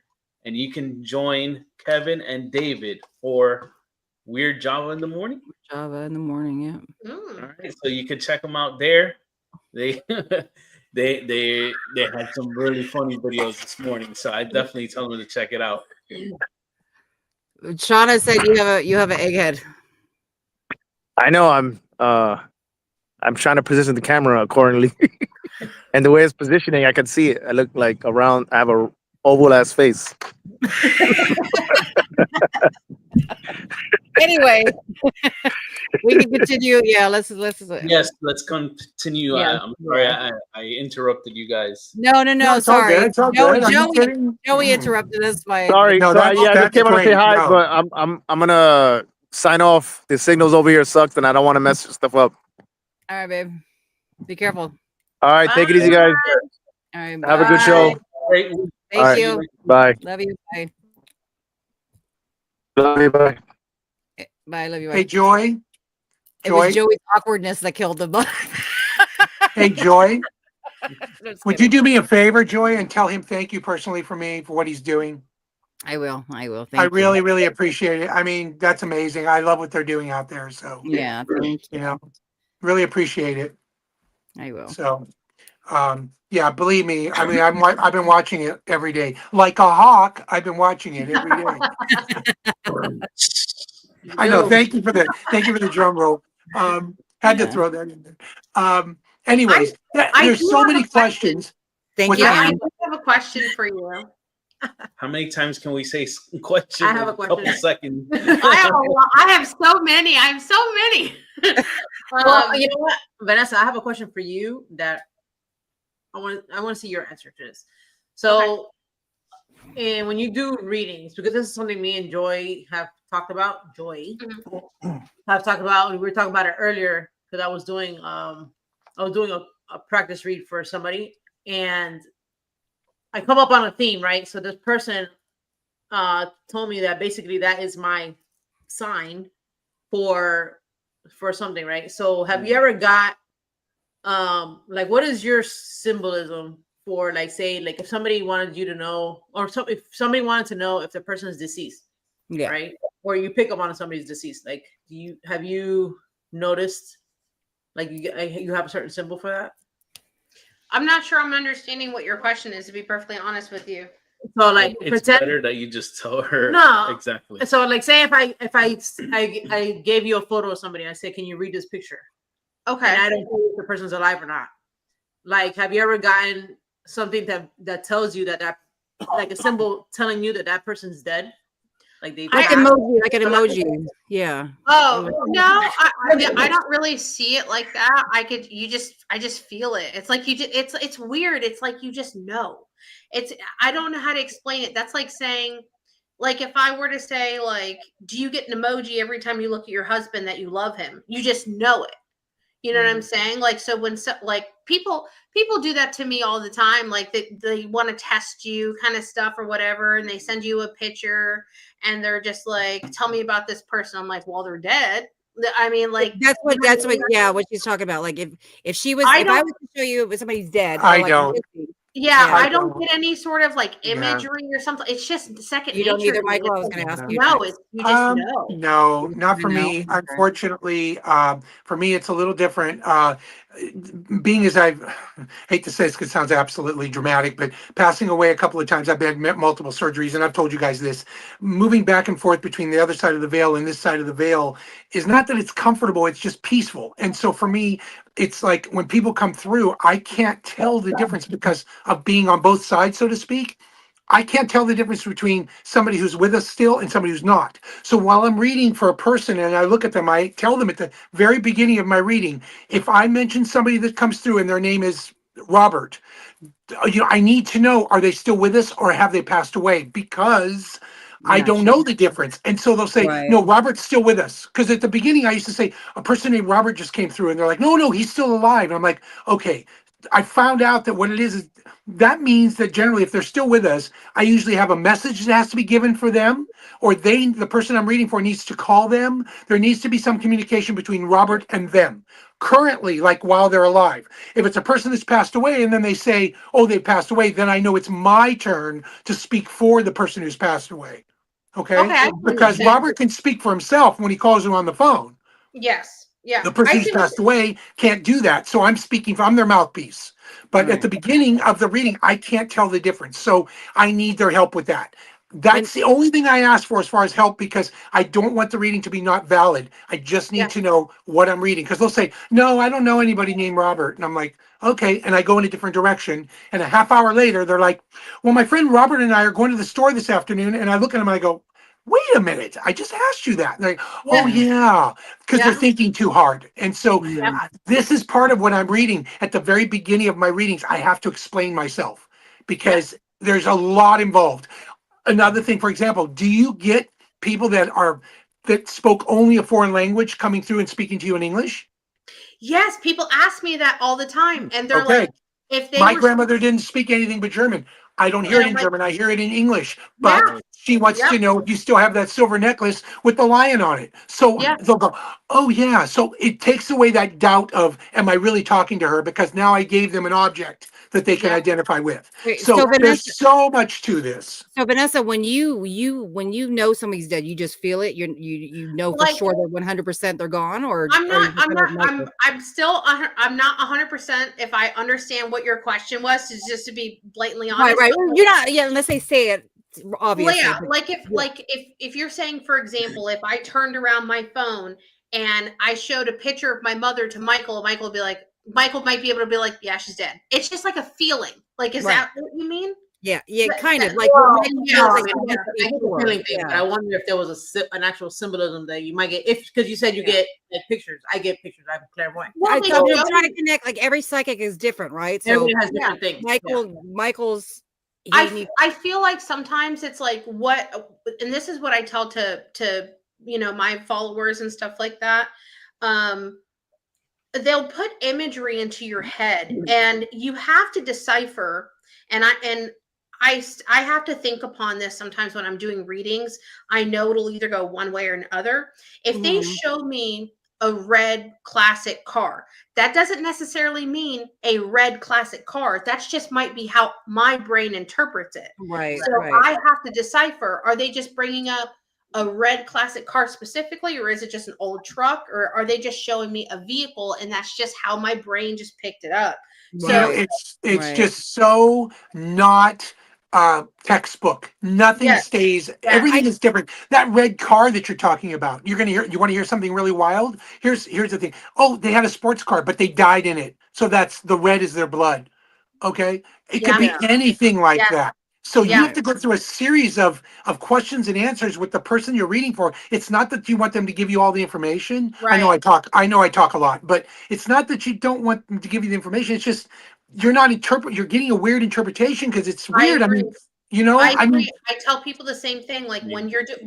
And you can join Kevin and David for Weird Java in the morning. Java in the morning. Yeah. All right, so you can check them out there. They they had some really funny videos this morning, so I definitely tell them to check it out. Shauna said you have an egghead. I know I'm trying to position the camera accordingly. And the way it's positioning, I can see it. I look like I have a oval ass face. Anyway, we can continue. Yeah, let's. Yes, let's continue. Yeah. I'm sorry I interrupted you guys. No, it's all sorry. good. It's all good. Are you Joey kidding? interrupted us by. Sorry, No, sorry. Yeah, I just that's came on to say great. hi, No. but I'm gonna sign off. The signals over here sucks, and I don't want to mess stuff up. All right, babe. Be careful. All right, take it easy, guys. All right. Have a good show. Great. Thank All right. you. Bye. Love you. Bye. Love you. Bye. Bye. Love you. Bye. Hey, Joy. It was Joy. Joey's awkwardness that killed the. Hey, Joy. Just Would you kidding. do me a favor, Joy, and tell him thank you personally for me for what he's doing? I will. I Thank really, you. really appreciate it. I mean, that's amazing. I love what they're doing out there. So, Yeah. Thank you know, really appreciate it. you. I will. So, yeah, believe me. I mean, I've been watching it every day, like a hawk. I've been watching it every day. I know. Thank you for the drum roll. Had to Yeah. throw that in there. Anyways, there's so many questions. Thank What's you, that? I Ann. have a question for you. How many times can we say question? I have a in couple question. seconds. I have so many. I have so many. Well, you know what, Vanessa, I have a question for you that I want to see your answer to this. So, and when you do readings, because this is something me and Joy have talked about. Have talked about. We were talking about it earlier because I was doing a practice read for somebody, and I come up on a theme, right? So this person told me that basically that is my sign for something, right? So have you ever got like what is your symbolism for, like, say, like if somebody wanted you to know, or if somebody wanted to know if the person is deceased, Yeah. right? Or you pick up on somebody's deceased, like have you noticed, like you have a certain symbol for that? I'm not sure I'm understanding what your question is, to be perfectly honest with you. So like It's better that you just tell her. No, exactly. So like, say if I gave you a photo of somebody, I say, can you read this picture? Okay. And I don't know if the person's alive or not. Like, have you ever gotten something that tells you that like a symbol telling you that that person's dead? Like they Like passed? emoji, like an emoji. Yeah. Oh no, I don't really see it like that. I just feel it. It's like it's weird. It's like you just know. I don't know how to explain it. That's like saying, like if I were to say, like, do you get an emoji every time you look at your husband that you love him? You just know it. You know what I'm saying? Like, so when like people do that to me all the time. Like they want to test you kind of stuff or whatever. And they send you a picture and they're just like, tell me about this person. I'm like, well, they're dead. I mean, like that's what yeah, what she's talking about. Like if she was if I was to show you if somebody's dead, I or like don't. yeah, I I don't don't. get any sort of like Yeah. imagery or something. It's just second You nature. don't either, to me. Michael. I was It's going to like, ask you. no, it's you just know. No, not for No. me. Okay. Unfortunately, for me, it's a little different. Being as I hate to say this because it sounds absolutely dramatic, but passing away a couple of times, I've had multiple surgeries, and I've told you guys this. Moving back and forth between the other side of the veil and this side of the veil is not that it's comfortable; it's just peaceful. And so for me, it's like when people come through, I can't tell the difference because of being on both sides, so to speak. I can't tell the difference between somebody who's with us still and somebody who's not. So while I'm reading for a person and I look at them, I tell them at the very beginning of my reading, if I mention somebody that comes through and their name is Robert, I need to know, are they still with us or have they passed away? Because I don't know the difference. And so they'll say, no, Robert's still with us. Because at the beginning, I used to say, a person named Robert just came through. And they're like, no, he's still alive. And I'm like, okay. I found out that what it is that means that generally, if they're still with us, I usually have a message that has to be given for them, or the person I'm reading for needs to call them. There needs to be some communication between Robert and them currently, like while they're alive. If it's a person that's passed away and then they say, oh, they passed away, then I know it's my turn to speak for the person who's passed away. Okay? Because Robert can speak for himself when he calls you on the phone. Yes. Yeah. The person who's passed away can't do that. So I'm their mouthpiece. But at the beginning of the reading, I can't tell the difference. So I need their help with that. That's the only thing I ask for as far as help, because I don't want the reading to be not valid. I just need to know what I'm reading. Because they'll say, no, I don't know anybody named Robert. And I'm like, okay. And I go in a different direction. And a half hour later, they're like, well, my friend Robert and I are going to the store this afternoon. And I look at them and I go, wait a minute, I just asked you that. And they're like, oh yeah, because they're thinking too hard. And so this is part of what I'm reading. At the very beginning of my readings, I have to explain myself because there's a lot involved. Another thing, for example, do you get people that spoke only a foreign language coming through and speaking to you in English? Yes, people ask me that all the time. And they're like, if they my grandmother didn't speak anything but German. I don't hear it in German. I hear it in English. But she wants to know if you still have that silver necklace with the lion on it. So they'll go, oh, yeah. So it takes away that doubt of, am I really talking to her? Because now I gave them an object that they can identify with. So there's so much to this. So Vanessa, when you know somebody's dead, you just feel it. You know for sure that 100% they're gone, or I'm not 100% if I understand what your question was, just to be blatantly honest. Right. You're not, unless they say it obviously. Well, if you're saying, for example, if I turned around my phone and I showed a picture of my mother to Michael might be able to be like, yeah, she's dead. It's just like a feeling. Like, is that what you mean? Yeah, kind of like I get the feeling thing, but I wonder if there was an actual symbolism that you might get, because you said you get like pictures. I get pictures. I'm clairvoyant. Well, I'm trying to connect. Like every psychic is different, right? So everybody has different things. Michael's. I feel like sometimes it's like and this is what I tell to my followers and stuff like that. They'll put imagery into your head, and you have to decipher. And I have to think upon this sometimes when I'm doing readings. I know it'll either go one way or another. If they show me a red classic car. That doesn't necessarily mean a red classic car. That's just might be how my brain interprets it. Right. So Right. I have to decipher, are they just bringing up a red classic car specifically, or is it just an old truck, or are they just showing me a vehicle and that's just how my brain just picked it up? So it's Right. just so not textbook. Nothing Yes. stays. Everything is different. That red car that you're talking about, you're gonna hear. You want to hear something really wild? Here's the thing. Oh, they had a sports car, but they died in it. So that's the red is their blood. Okay, it could be anything like that. So you have to go through a series of questions and answers with the person you're reading for. It's not that you want them to give you all the information. I know I talk a lot, but it's not that you don't want them to give you the information. It's just you're not you're getting a weird interpretation because it's weird. I mean, I agree. I tell people the same thing. Like when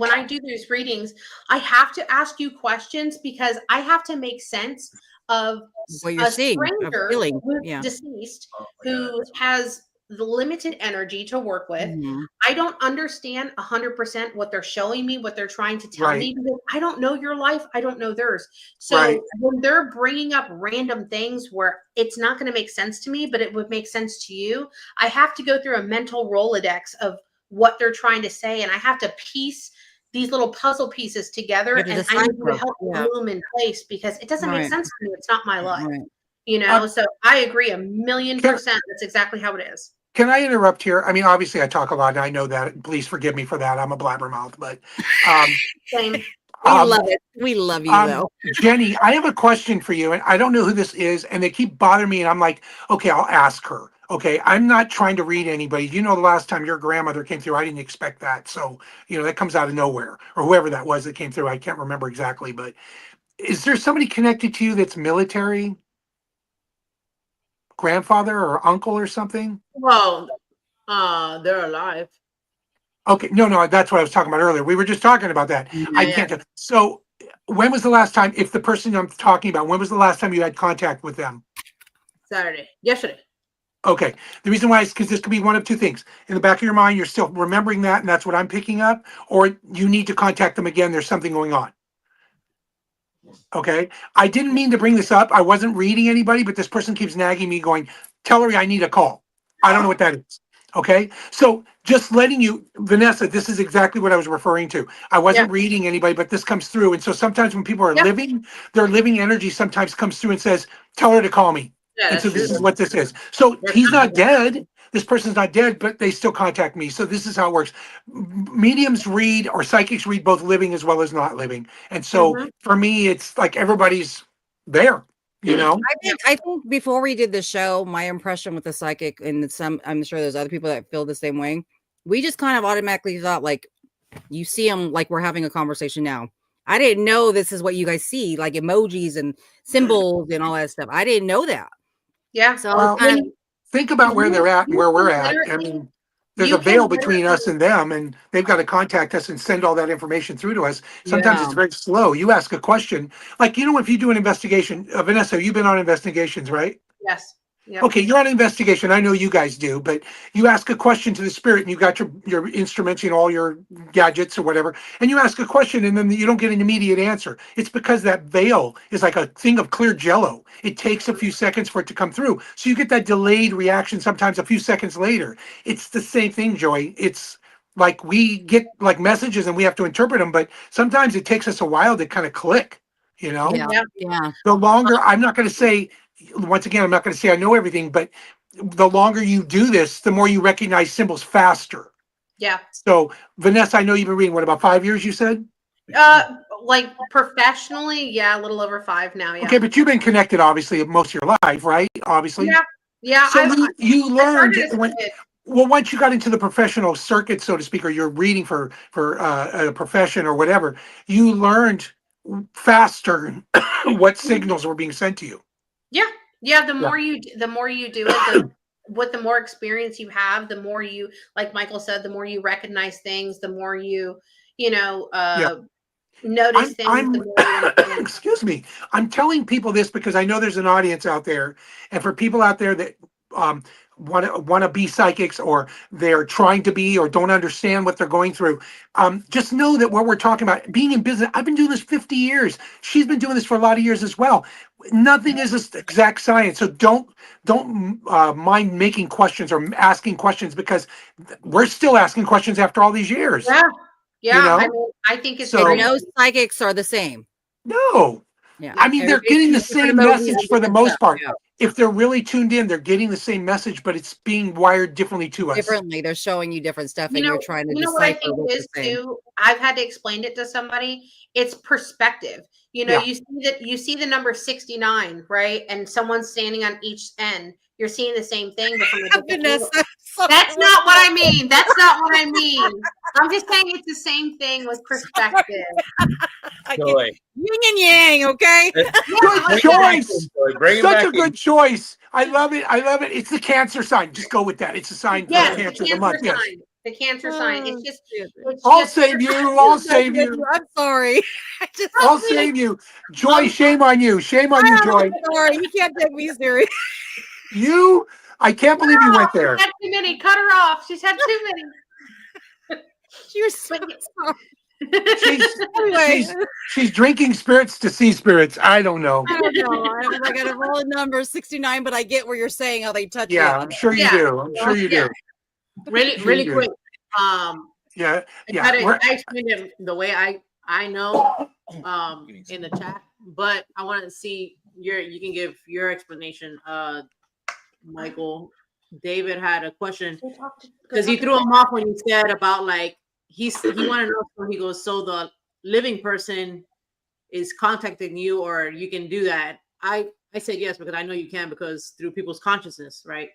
I do these readings, I have to ask you questions because I have to make sense of What you're seeing, stranger feeling. who's deceased, who has the limited energy to work with. Mhm. I don't understand 100% what they're showing me, what they're trying to tell me, because I don't know your life. I don't know theirs. So when they're bringing up random things where it's not going to make sense to me, but it would make sense to you, I have to go through a mental Rolodex of what they're trying to say. And I have to piece these little puzzle pieces together, and I need you to help glue them in place because it doesn't make sense to me. It's not my life. So I agree 1,000,000%. That's exactly how it is. Can I interrupt here? I mean, obviously I talk a lot and I know that. Please forgive me for that. I'm a blabbermouth, but same. We love it. We love you though. Jenny, I have a question for you, and I don't know who this is, and they keep bothering me, and I'm like, okay, I'll ask her. Okay, I'm not trying to read anybody. You know, the last time your grandmother came through, I didn't expect that. So, that comes out of nowhere, or whoever that was that came through. I can't remember exactly, but is there somebody connected to you that's military? Grandfather or uncle or something? Well, they're alive. Okay, no, that's what I was talking about earlier. We were just talking about that. I can't tell. So, when was the last time, if the person I'm talking about, when was the last time you had contact with them? Yesterday. Okay. The reason why is because this could be one of two things. In the back of your mind, you're still remembering that, and that's what I'm picking up, or you need to contact them again. There's something going on. Okay. I didn't mean to bring this up. I wasn't reading anybody, but this person keeps nagging me going, tell her I need a call. I don't know what that is. Okay. So just letting you, Vanessa, this is exactly what I was referring to. I wasn't reading anybody, but this comes through. And so sometimes when people are living, their living energy sometimes comes through and says, tell her to call me. And so this is what this is. So he's not dead. This person's not dead, but they still contact me. So this is how it works. Mediums read, or psychics read, both living as well as not living. And so for me, it's like everybody's there, I think before we did the show, my impression with the psychic, and I'm sure there's other people that feel the same way. We just kind of automatically thought, like, you see them like we're having a conversation now. I didn't know this is what you guys see, like emojis and symbols and all that stuff. I didn't know that. Yeah. So think about where they're at and where we're at. I mean, there's a veil between us and them, and they've got to contact us and send all that information through to us. Sometimes it's very slow. You ask a question, like, if you do an investigation, Vanessa, you've been on investigations, right? Yes. Yep. Okay, you're on an investigation. I know you guys do, but you ask a question to the spirit, and you got your instruments, all your gadgets or whatever, and you ask a question, and then you don't get an immediate answer. It's because that veil is like a thing of clear jello. It takes a few seconds for it to come through, so you get that delayed reaction sometimes a few seconds later. It's the same thing, Joy. It's like we get like messages and we have to interpret them, but sometimes it takes us a while to kind of click. Yeah. The longer, I'm not going to say. Once again, I'm not going to say I know everything, but the longer you do this, the more you recognize symbols faster. Yeah. So, Vanessa, I know you've been reading, what, about 5 years, you said? Like professionally, a little over 5 now. Yeah. Okay, but you've been connected, obviously, most of your life, right? Obviously. Yeah. So you learned once you got into the professional circuit, so to speak, or you're reading for a profession or whatever, you learned faster what signals were being sent to you. Yeah. The more you do it, the more experience you have, the more you, like Michael said, the more you recognize things, the more you, notice things. Excuse me. I'm telling people this because I know there's an audience out there, and for people out there that want to be psychics, or they're trying to be, or don't understand what they're going through. Just know that what we're talking about, being in business, I've been doing this 50 years. She's been doing this for a lot of years as well. Nothing is this exact science. So don't mind making questions or asking questions, because we're still asking questions after all these years. Yeah. Yeah. You know? I mean, I think it's So- And no psychics are the same. No. Yeah. I mean, they're Everybody getting the sees different same emojis message and for the different most stuff. part. Yeah. If they're really tuned in, they're getting the same message, but it's being wired differently to us. Differently, they're showing you different stuff, and you're trying to you know what I decipher think what it they're is saying. too. I've had to explain it to somebody. It's perspective. You know, Yeah. you see the number 69, right? And someone's standing on each end. You're seeing the same thing, but from a different angle. Vanessa, That's not what I mean. That's not what I mean. I'm just saying it's the same thing with perspective. Joy. Yin and yang, okay? Good choice. Bring it Such back a good choice. I love it. I love it. It's the Cancer sign. Just go with that. It's a sign for Yes, Cancer the of the month. cancer Yes. sign. The cancer sign. It's just I'll save you. I'll save you. I'm sorry. I'll save you. Joy, shame on you. Shame on you, Joy. I'm sorry. You can't take me serious. You, I can't believe you went there. She's had too many. Cut her off. She's had too many. You're so sorry. She's drinking spirits to see spirits. I don't know. I don't know. I got a roll of numbers 69, but I get where you're saying how they touch you. Yeah, I'm sure you do. I'm sure you do. Really quick. Yeah. I explained it the way I know in the chat, but I want to see you can give your explanation. Michael, David had a question because he threw him off when you said about like he wanted to know. So he goes, so the living person is contacting you, or you can do that. I said yes because I know you can, because through people's consciousness, right?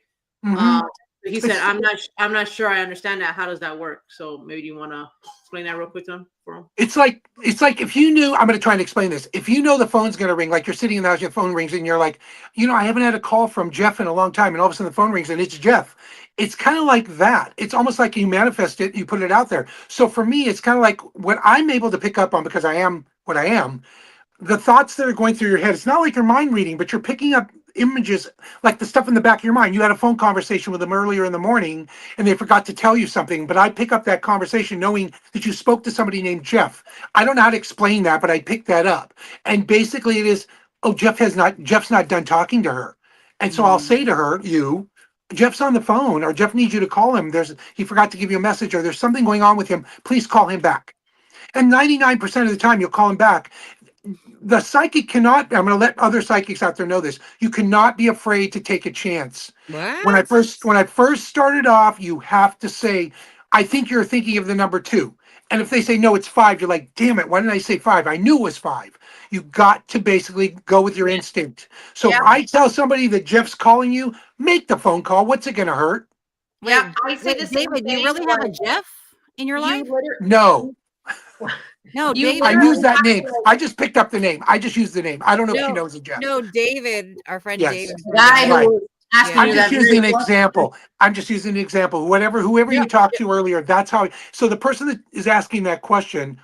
Mhm. He said, I'm not sure I understand that. How does that work? So maybe you want to explain that real quick to him for him. It's like if you knew, I'm going to try and explain this. If you know the phone's going to ring, like you're sitting in the house, your phone rings, and you're like, I haven't had a call from Jeff in a long time, and all of a sudden the phone rings and it's Jeff. It's kind of like that. It's almost like you manifest it, you put it out there. So for me, it's kind of like what I'm able to pick up on, because I am what I am. The thoughts that are going through your head, it's not like you're mind reading, but you're picking up images, like the stuff in the back of your mind. You had a phone conversation with them earlier in the morning and they forgot to tell you something, but I pick up that conversation knowing that you spoke to somebody named Jeff. I don't know how to explain that, but I picked that up. And basically it is, oh, Jeff's not done talking to her. And so I'll say to her, Jeff's on the phone, or Jeff needs you to call him. He forgot to give you a message, or there's something going on with him. Please call him back. And 99% of the time you'll call him back. The psychic cannot, I'm going to let other psychics out there know this. You cannot be afraid to take a chance. What? When I first started off, you have to say, I think you're thinking of the number 2. And if they say, no, it's 5, you're like, damn it, why didn't I say 5? I knew it was 5. You got to basically go with your instinct. So if I tell somebody that Jeff's calling you, make the phone call. What's it going to hurt? Yeah, I say the same David, thing. do you really have a Jeff in your life? No. No, David. I use that name. I just picked up the name. I just used the name. I don't know if she knows a Jeff. No, David, our friend Yes. David. Guy who Right. was asking I'm you just that using an very example. I'm just using an example. Whoever you talked to earlier, that's how. So the person that is asking that question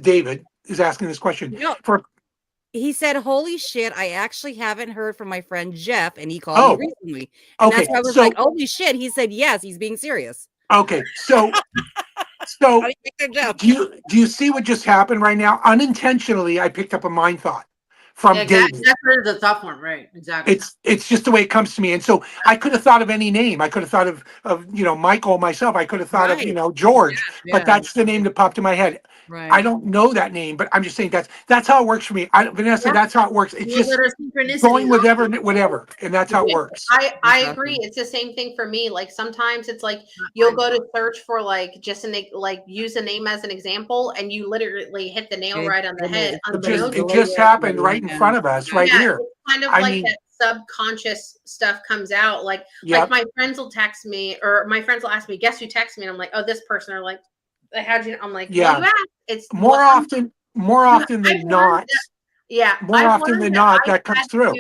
David is asking this question He said, holy shit, I actually haven't heard from my friend Jeff, and he called me recently. And that's why I was like, holy shit. He said, yes, he's being serious. Okay. So do you see what just happened right now? Unintentionally, I picked up a mind thought from David. That's the tough one, right? Exactly. It's just the way it comes to me. And so I could have thought of any name. I could have thought of Michael myself. I could have thought of George, but that's the name that popped in my head. Right. I don't know that name, but I'm just saying that's how it works for me. Vanessa, that's how it works. It's just going with whatever, and that's how it works. I agree. It's the same thing for me. Like sometimes it's like you'll go to search for like just use a name as an example, and you literally hit the nail right on the head. It just happened right in front of us, right here. It's kind of like that subconscious stuff comes out. Like my friends will text me, or my friends will ask me, "Guess who texted me?" And I'm like, "Oh, this person." Or like, "How'd you?" I'm like, "Yeah, well, you asked." It's more often than not. More often than not, that comes through.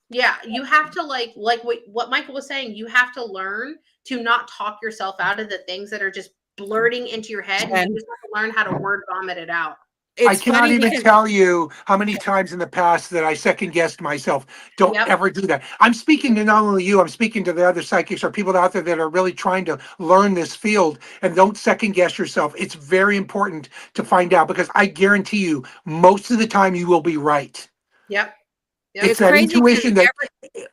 You have to like what Michael was saying. You have to learn to not talk yourself out of the things that are just blurting into your head. You just have to learn how to word vomit it out. I cannot even tell you how many times in the past that I second guessed myself. Don't ever do that. I'm speaking to not only you, I'm speaking to the other psychics or people out there that are really trying to learn this field, and don't second guess yourself. It's very important to find out, because I guarantee you, most of the time you will be right. Yep. It's that intuition that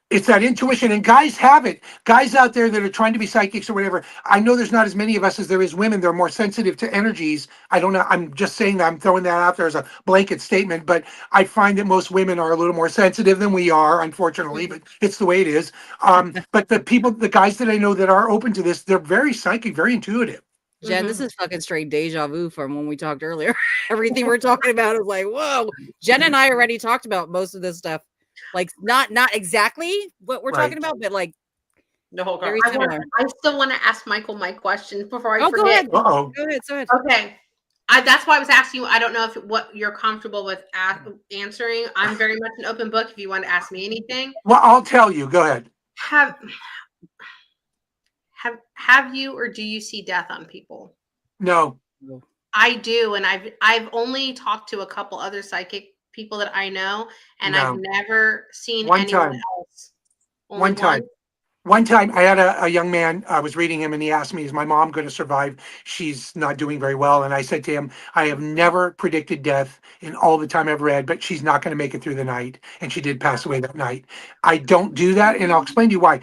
it's that intuition, and guys have it. Guys out there that are trying to be psychics or whatever. I know there's not as many of us as there is women. They're more sensitive to energies. I don't know. I'm just saying that. I'm throwing that out there as a blanket statement, but I find that most women are a little more sensitive than we are, unfortunately, but it's the way it is. But the guys that I know that are open to this, they're very psychic, very intuitive. Jen, this is fucking straight deja vu from when we talked earlier. Everything we're talking about is like, whoa. Jen and I already talked about most of this stuff. Like not exactly what we're talking about, but like the whole very similar. I still want to ask Michael my question before I forget. Go ahead. Uh-oh. Go ahead. Okay. That's why I was asking you. I don't know what you're comfortable with answering. I'm very much an open book if you want to ask me anything. Well, I'll tell you. Go ahead. Have you, or do you see death on people? No. I do, and I've only talked to a couple other psychic people that I know, and I've never seen anyone else. One time I had a young man, I was reading him, and he asked me, is my mom going to survive? She's not doing very well. And I said to him, I have never predicted death in all the time I've read, but she's not going to make it through the night. And she did pass away that night. I don't do that, and I'll explain to you why.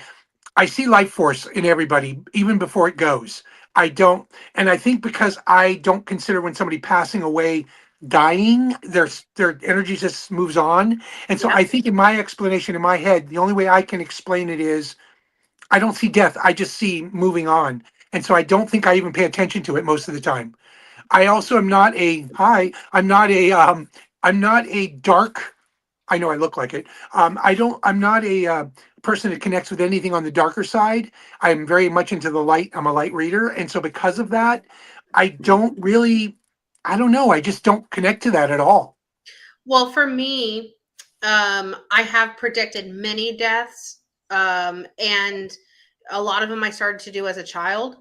I see life force in everybody, even before it goes. I don't, and I think because I don't consider when somebody passing away dying, their energy just moves on. And so I think in my explanation, in my head, the only way I can explain it is I don't see death. I just see moving on. And so I don't think I even pay attention to it most of the time. I also am not I'm not a dark, I know I look like it. I'm not a person that connects with anything on the darker side. I'm very much into the light. I'm a light reader. And so because of that, I don't know. I just don't connect to that at all. Well, for me, I have predicted many deaths, and a lot of them I started to do as a child.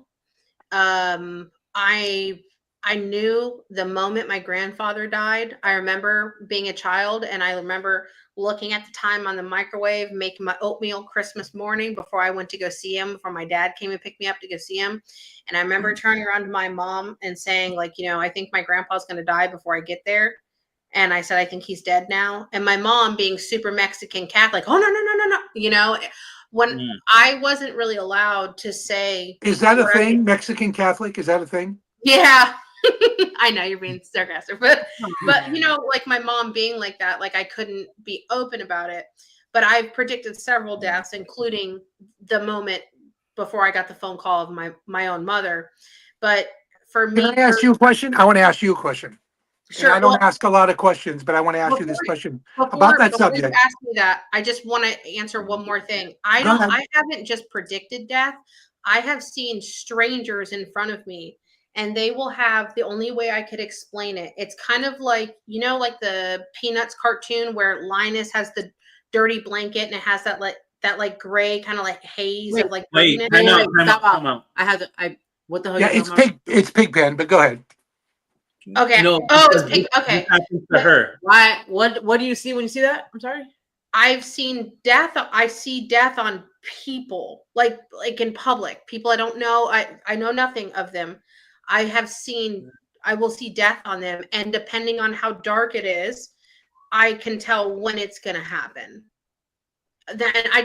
I knew the moment my grandfather died. I remember being a child, and I remember looking at the time on the microwave, making my oatmeal Christmas morning before I went to go see him, before my dad came and picked me up to go see him. And I remember turning around to my mom and saying, like, I think my grandpa's going to die before I get there. And I said, I think he's dead now. And my mom, being super Mexican Catholic, oh, no. When I wasn't really allowed to say. Is that a thing? Mexican Catholic? Is that a thing? Yeah. I know you're being sarcastic, but like my mom being like that, like I couldn't be open about it. But I've predicted several deaths, including the moment before I got the phone call of my own mother. But for me, can I ask you a question? I want to ask you a question. Sure. And I don't ask a lot of questions, but I want to ask you this question about that subject. Ask me that. I just want to answer one more thing. I haven't just predicted death. I have seen strangers in front of me. And they will have, the only way I could explain it, it's kind of like, like the Peanuts cartoon where Linus has the dirty blanket and it has that gray kind of like haze of like. Wait, come on. What the hell? Yeah, it's Pigpen, but go ahead. Okay. No, it's Pig. Okay. What happens to her? Why? What do you see when you see that? I'm sorry. I've seen death. I see death on people, like in public. People I don't know. I know nothing of them. I will see death on them. And depending on how dark it is, I can tell when it's going to happen. Then I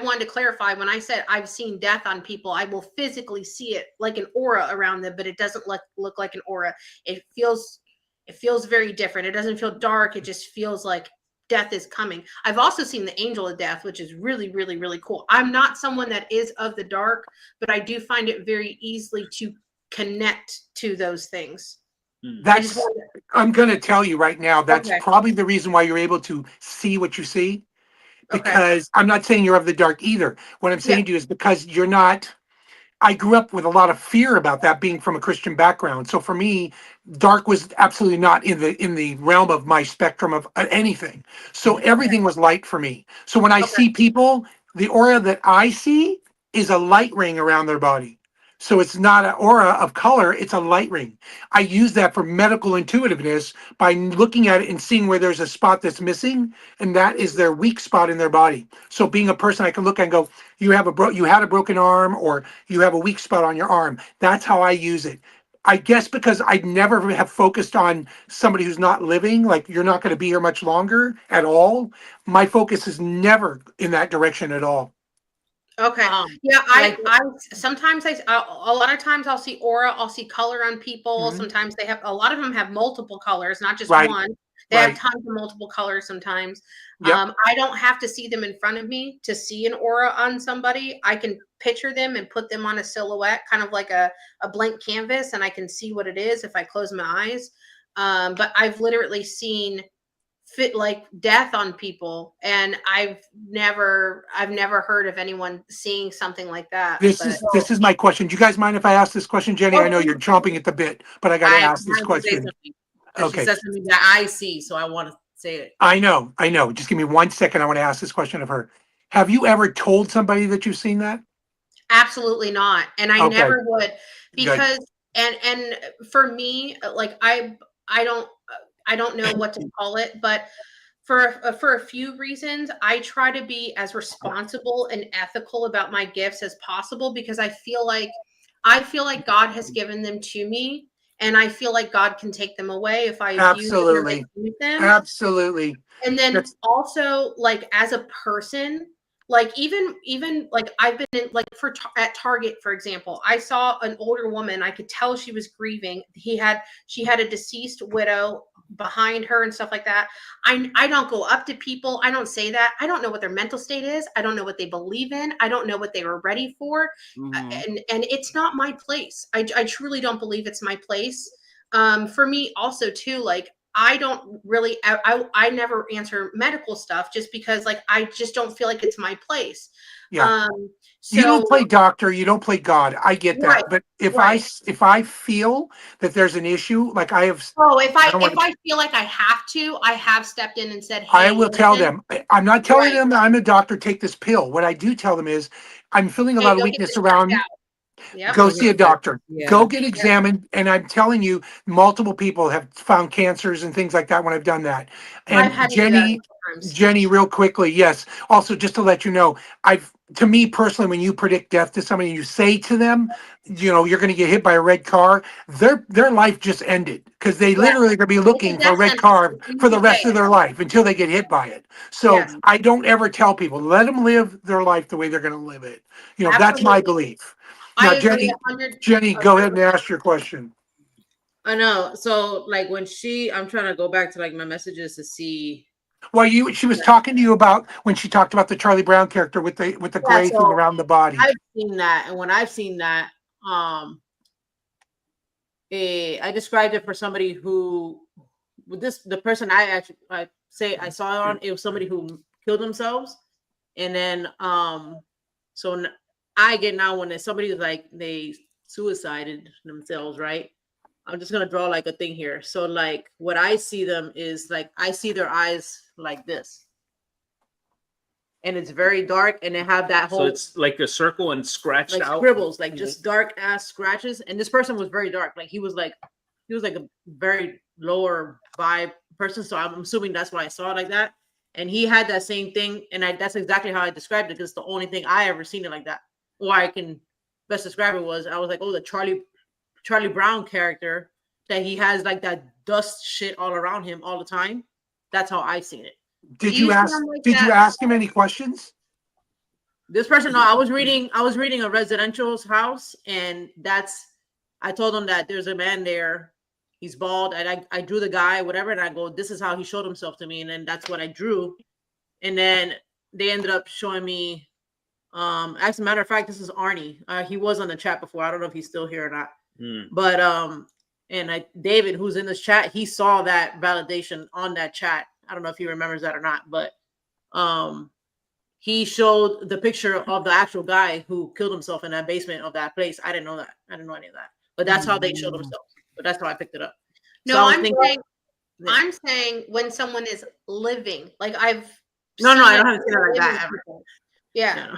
wanted to clarify when I said I've seen death on people, I will physically see it like an aura around them, but it doesn't look like an aura. It feels very different. It doesn't feel dark. It just feels like death is coming. I've also seen the angel of death, which is really, really, really cool. I'm not someone that is of the dark, but I do find it very easily to connect to those things. I'm going to tell you right now, that's probably the reason why you're able to see what you see, because I'm not saying you're of the dark either. What I'm saying to you is because you're not. I grew up with a lot of fear about that, being from a Christian background. So for me, dark was absolutely not in the realm of my spectrum of anything. So everything was light for me. So when I see people, the aura that I see is a light ring around their body. So it's not an aura of color, it's a light ring. I use that for medical intuitiveness by looking at it and seeing where there's a spot that's missing, and that is their weak spot in their body. So being a person, I can look and go, you had a broken arm, or you have a weak spot on your arm. That's how I use it. I guess because I never have focused on somebody who's not living, like you're not going to be here much longer at all. My focus is never in that direction at all. Okay. Yeah, I sometimes a lot of times I'll see aura, I'll see color on people. Mhm. Sometimes a lot of them have multiple colors, not just Right. one. They have Right. tons of multiple colors sometimes. Yep. I don't have to see them in front of me to see an aura on somebody. I can picture them and put them on a silhouette, kind of like a blank canvas, and I can see what it is if I close my eyes. But I've literally seen like death on people, and I've never heard of anyone seeing something like that. This is my question. Do you guys mind if I ask this question, Jenny? I know you're chomping at the bit, but I got to ask this question. Okay. She said something that I see, so I want to say it. I know. Just give me 1 second. I want to ask this question of her. Have you ever told somebody that you've seen that? Absolutely not, and I Okay. never would, because Good. and for me, like I don't know what to call it, but for a few reasons, I try to be as responsible and ethical about my gifts as possible, because I feel like God has given them to me, and I feel like God can take them away if I abuse them or Absolutely. misuse them. Absolutely. And then also, like, as a person, like even like I've been in, like, at Target, for example, I saw an older woman. I could tell she was grieving. She had a deceased widow behind her and stuff like that. I don't go up to people. I don't say that. I don't know what their mental state is. I don't know what they believe in. I don't know what they were ready for. And it's not my place. I truly don't believe it's my place. For me also too, like, I don't really, I never answer medical stuff, just because, like, I just don't feel like it's my place. Yeah. So You don't play doctor, you don't play God. I get that. Right, But if right. I feel that there's an issue, like I have, if I don't want I feel like I have to, I have stepped in and said, I hey, will tell listen, them. I'm not telling Right. them that I'm a doctor, take this pill. What I do tell them is, I'm feeling a hey, lot of go get weakness this around. checked out. Yep. Go see a doctor. Yeah. Go get examined. And I'm telling you, multiple people have found cancers and things like that when I've done that. And I've had to do that sometimes. Jenny, real quickly, yes. Also, just to let you know, to me personally, when you predict death to somebody, you say to them, you're going to get hit by a red car. Their life just ended, because they literally are going to be looking for a red car for the rest of their life until they get hit by it. So Yes. I don't ever tell people, let them live their life the way they're going to live it. That's my belief. Now, I agree 100. Jenny, go ahead and ask your question. I know. So, like, when I'm trying to go back to, like, my messages to see. Well, she was talking to you about when she talked about the Charlie Brown character with the gray thing around the body. I've seen that, and when I've seen that, I described it for somebody who, the person I saw on, it was somebody who killed themselves, and then so I get now when somebody's like they suicided themselves, right? I'm just gonna draw like a thing here. So, like, what I see them is, like, I see their eyes like this, and it's very dark, and they have that whole. So it's like a circle and scratched like out. Scribbles, like just dark ass scratches. And this person was very dark. Like he was like a very lower vibe person. So I'm assuming that's why I saw it like that. And he had that same thing, and that's exactly how I described it, because it's the only thing I ever seen it like that. Or I can best describe it was, I was like, oh, the Charlie Brown character, that he has like that dust shit all around him all the time. That's how I seen it. Did you ask him any questions? This person, no, I was reading a residential house, and I told him that there's a man there. He's bald, and I drew the guy, whatever, and I go, this is how he showed himself to me, and then that's what I drew. And then they ended up showing me, as a matter of fact, this is Arnie. He was on the chat before. I don't know if he's still here or not. But David, who's in this chat, he saw that validation on that chat. I don't know if he remembers that or not, but he showed the picture of the actual guy who killed himself in that basement of that place. I didn't know that. I didn't know any of that. But that's how they showed themselves. But that's how I picked it up. No, So I'm saying when someone is living, like I've I haven't seen it like that ever. Yeah. No.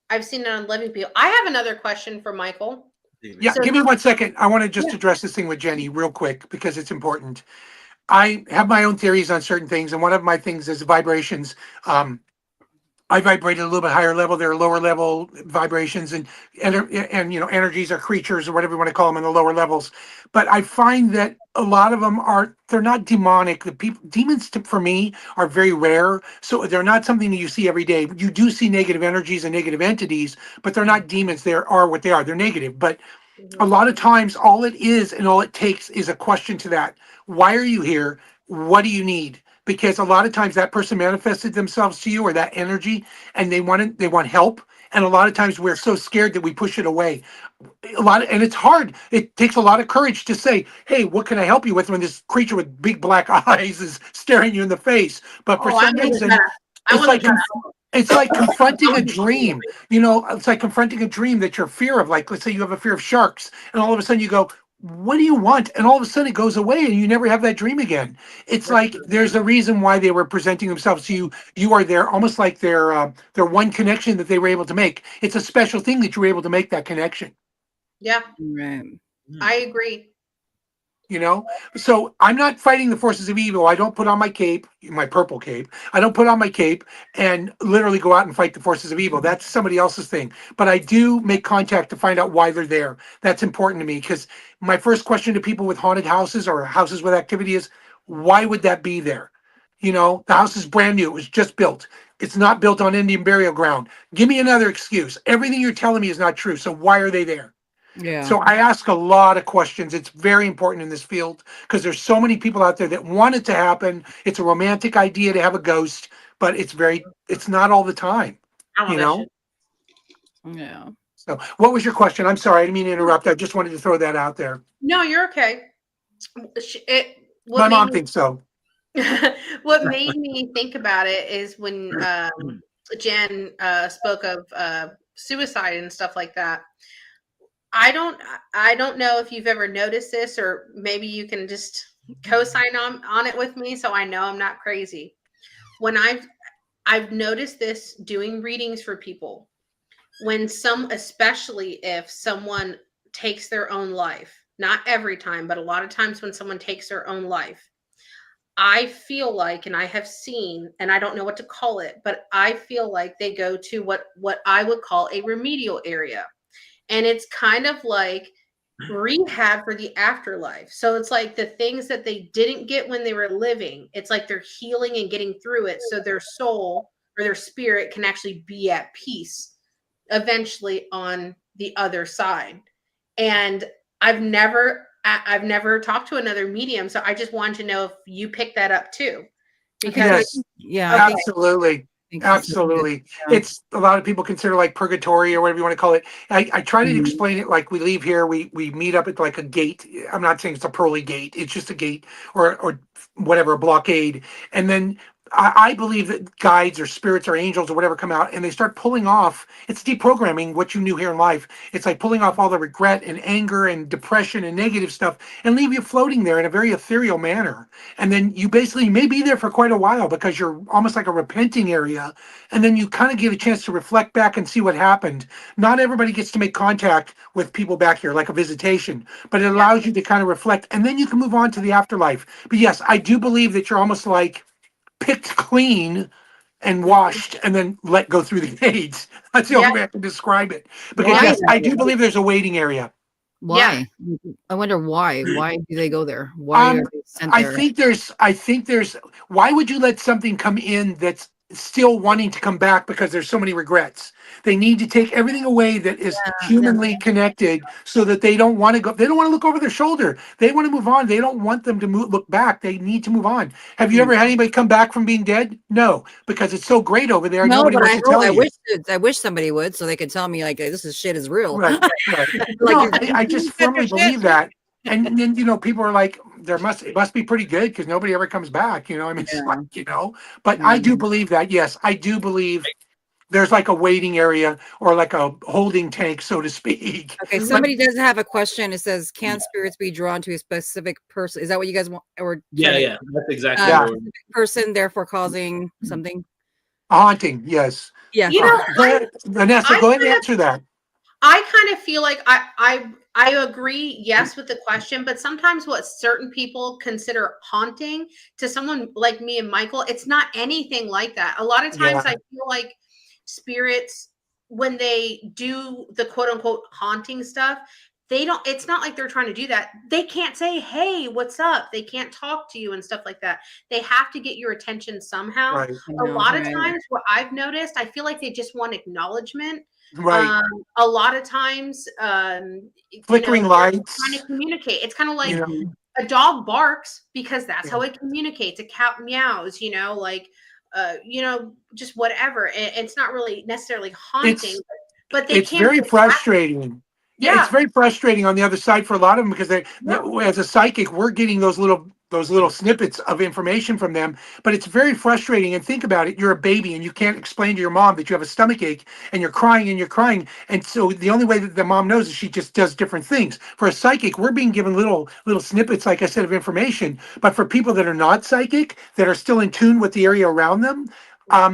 I've seen it on living people. I have another question for Michael. Yeah, So- give me 1 second. I want to just address this thing with Jenny real quick because it's important. I have my own theories on certain things, and one of my things is vibrations. I vibrate at a little bit higher level. There are lower level vibrations, and energies or creatures or whatever you want to call them in the lower levels. But I find that a lot of them they're not demonic. The demons for me are very rare, so they're not something that you see every day. You do see negative energies and negative entities, but they're not demons. They are what they are. They're negative, but a lot of times all it is and all it takes is a question to that. Why are you here? What do you need? Because a lot of times that person manifested themselves to you or that energy, and they want help. And a lot of times we're so scared that we push it away. And it's hard. It takes a lot of courage to say, "Hey, what can I help you with?" When this creature with big black eyes is staring you in the face. But for some reason, it's like it's like confronting a dream. It's like confronting a dream that you're fear of. Like, let's say you have a fear of sharks, and all of a sudden you go, "What do you want?" And all of a sudden it goes away, and you never have that dream again. It's like there's a reason why they were presenting themselves to you. You are there, almost like they're one connection that they were able to make. It's a special thing that you were able to make that connection. Yeah, Right. I agree. So I'm not fighting the forces of evil. I don't put on my cape, my purple cape. I don't put on my cape and literally go out and fight the forces of evil. That's somebody else's thing. But I do make contact to find out why they're there. That's important to me, because my first question to people with haunted houses or houses with activity is, why would that be there? The house is brand new. It was just built. It's not built on Indian burial ground. Give me another excuse. Everything you're telling me is not true. So why are they there? Yeah. So I ask a lot of questions. It's very important in this field because there's so many people out there that want it to happen. It's a romantic idea to have a ghost, but it's not all the time, I you want that know? shit. Yeah. So what was your question? I'm sorry. I didn't mean to interrupt. I just wanted to throw that out there. No, you're okay. My mom thinks so. What made me think about it is when Jen spoke of suicide and stuff like that. I don't know if you've ever noticed this, or maybe you can just co-sign on it with me so I know I'm not crazy. When I've noticed this doing readings for people, when especially if someone takes their own life, not every time, but a lot of times when someone takes their own life, I feel like, and I have seen, and I don't know what to call it, but I feel like they go to what I would call a remedial area. And it's kind of like rehab for the afterlife. So it's like the things that they didn't get when they were living, it's like they're healing and getting through it so their soul or their spirit can actually be at peace eventually on the other side. And I've never talked to another medium, so I just wanted to know if you picked that up too. Because yeah, absolutely. Absolutely. It's a lot of people consider like purgatory or whatever you want to call it. I try to explain it like we leave here, we meet up at like a gate. I'm not saying it's a pearly gate, it's just a gate or whatever, a blockade. And then I believe that guides or spirits or angels or whatever come out and they start pulling off. It's deprogramming what you knew here in life. It's like pulling off all the regret and anger and depression and negative stuff and leave you floating there in a very ethereal manner. And then you basically may be there for quite a while because you're almost like a repenting area. And then you kind of get a chance to reflect back and see what happened. Not everybody gets to make contact with people back here, like a visitation, but it allows you to kind of reflect and then you can move on to the afterlife. But yes, I do believe that you're almost like picked clean and washed and then let go through the gates. That's the only way I can describe it. Because yes, I do believe there's a waiting area. Why? I wonder why. Why do they go there? Why are they sent there? I think there's why would you let something come in that's still wanting to come back because there's so many regrets? They need to take everything away that is humanly connected so that they don't want to go. They don't want to look over their shoulder. They want to move on. They don't want them to look back. They need to move on. Have you ever had anybody come back from being dead? No, because it's so great over there. No, Nobody but wants to tell you. I wish somebody would so they could tell me like this is shit is real. Right. No, I just firmly believe that. And then people are like, it must be pretty good because nobody ever comes back. I mean, it's like, but I do believe that. Yes, I do believe there's like a waiting area or like a holding tank, so to speak. Okay, somebody does have a question. It says, "Can spirits be drawn to a specific person?" Is that what you guys want? Or yeah, that's exactly what we're person, therefore causing something. A haunting, yes. Yeah. Vanessa, go ahead and answer that. I kind of feel like I agree, yes, with the question, but sometimes what certain people consider haunting to someone like me and Michael, it's not anything like that. A lot of times Yeah. I feel like spirits, when they do the quote unquote haunting stuff, they don't, it's not like they're trying to do that. They can't say, hey, what's up? They can't talk to you and stuff like that. They have to get your attention somehow. Right. A lot of times, what I've noticed, I feel like they just want acknowledgement. Right. A lot of times, Flickering they're lights. trying to communicate. It's kind of like You know. a dog barks because that's Yeah. how it communicates. A cat meows, like, just whatever. It's not really necessarily haunting, but they It's can't very be attacked. frustrating. Yeah, Yeah. it's very frustrating on the other side for a lot of them because as a psychic, we're getting those little snippets of information from them. But it's very frustrating. And think about it: you're a baby, and you can't explain to your mom that you have a stomach ache, and you're crying and you're crying. And so the only way that the mom knows is she just does different things. For a psychic, we're being given little snippets, like I said, of information. But for people that are not psychic, that are still in tune with the area around them,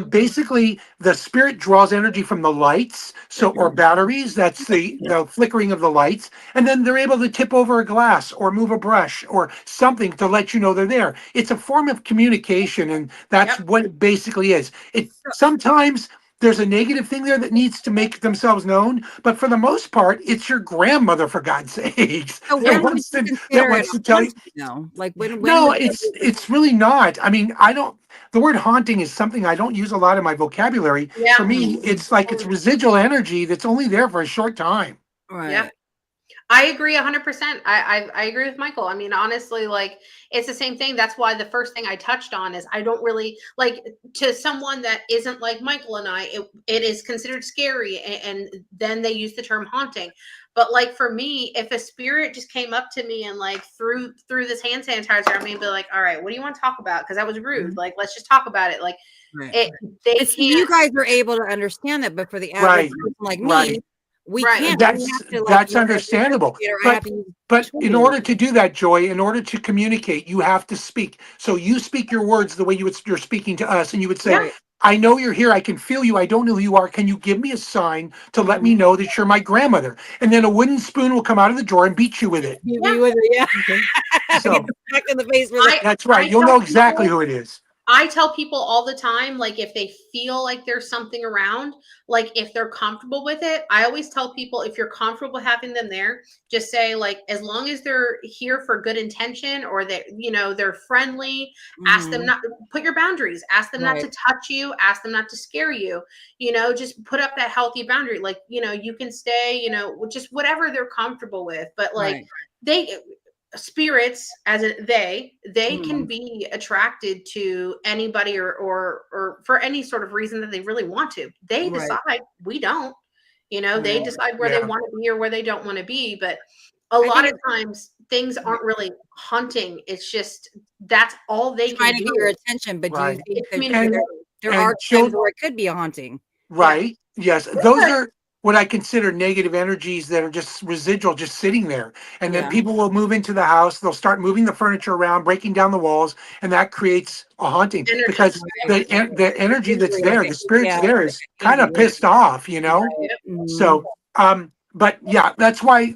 basically the spirit draws energy from the lights, or batteries. That's the flickering of the lights, and then they're able to tip over a glass or move a brush or something to let you know they're there. It's a form of communication, and that's what it basically is. It sometimes there's a negative thing there that needs to make themselves known, but for the most part, it's your grandmother, for God's sakes, So that when would wants you to consider it tell you. no? Like when No, would it's really not. I mean, I don't. The word haunting is something I don't use a lot in my vocabulary. Yeah. For me, it's like it's residual energy that's only there for a short time. right? Yeah. I agree 100%. I agree with Michael. I mean, honestly, like it's the same thing. That's why the first thing I touched on is I don't really like, to someone that isn't like Michael and I, it is considered scary, and then they use the term haunting. But like for me, if a spirit just came up to me and like threw this hand sanitizer at me and be like, all right, what do you want to talk about? Because that was rude. Like, let's just talk about it. Like Right. they But see, can't. you guys are able to understand that, but for the average Right. person like me, Right. we Right. can't. That's We have to, like, that's you know, understandable. I have to use But in tools. order to do that, Joy, in order to communicate, you have to speak. So you speak your words the way you're speaking to us, and you would say, Yeah. I know you're here. I can feel you. I don't know who you are. Can you give me a sign to let me know that you're my grandmother? And then a wooden spoon will come out of the drawer and beat you with it. You be with it, yeah. So Get smacked in the face with it. that's right. You'll know exactly who it is. I tell people all the time, like if they feel like there's something around, like if they're comfortable with it, I always tell people if you're comfortable having them there, just say like, as long as they're here for good intention, or that, they're friendly, ask them not, put your boundaries, ask them not to touch you, ask them not to scare you, just put up that healthy boundary. Like, you can stay, just whatever they're comfortable with, but like spirits they can be attracted to anybody or for any sort of reason that they really want to. They decide, we don't, they decide where they want to be or where they don't want to be. But a lot of times things aren't really haunting. It's just that's all they trying can to do. get your attention. But do you think there and are times where it could be a haunting? Right. Yes. Those are what I consider negative energies that are just residual, just sitting there. And then people will move into the house. They'll start moving the furniture around, breaking down the walls, and that creates a haunting because the energy that's there, the spirit's there, is kind of pissed off, So, but yeah, that's why,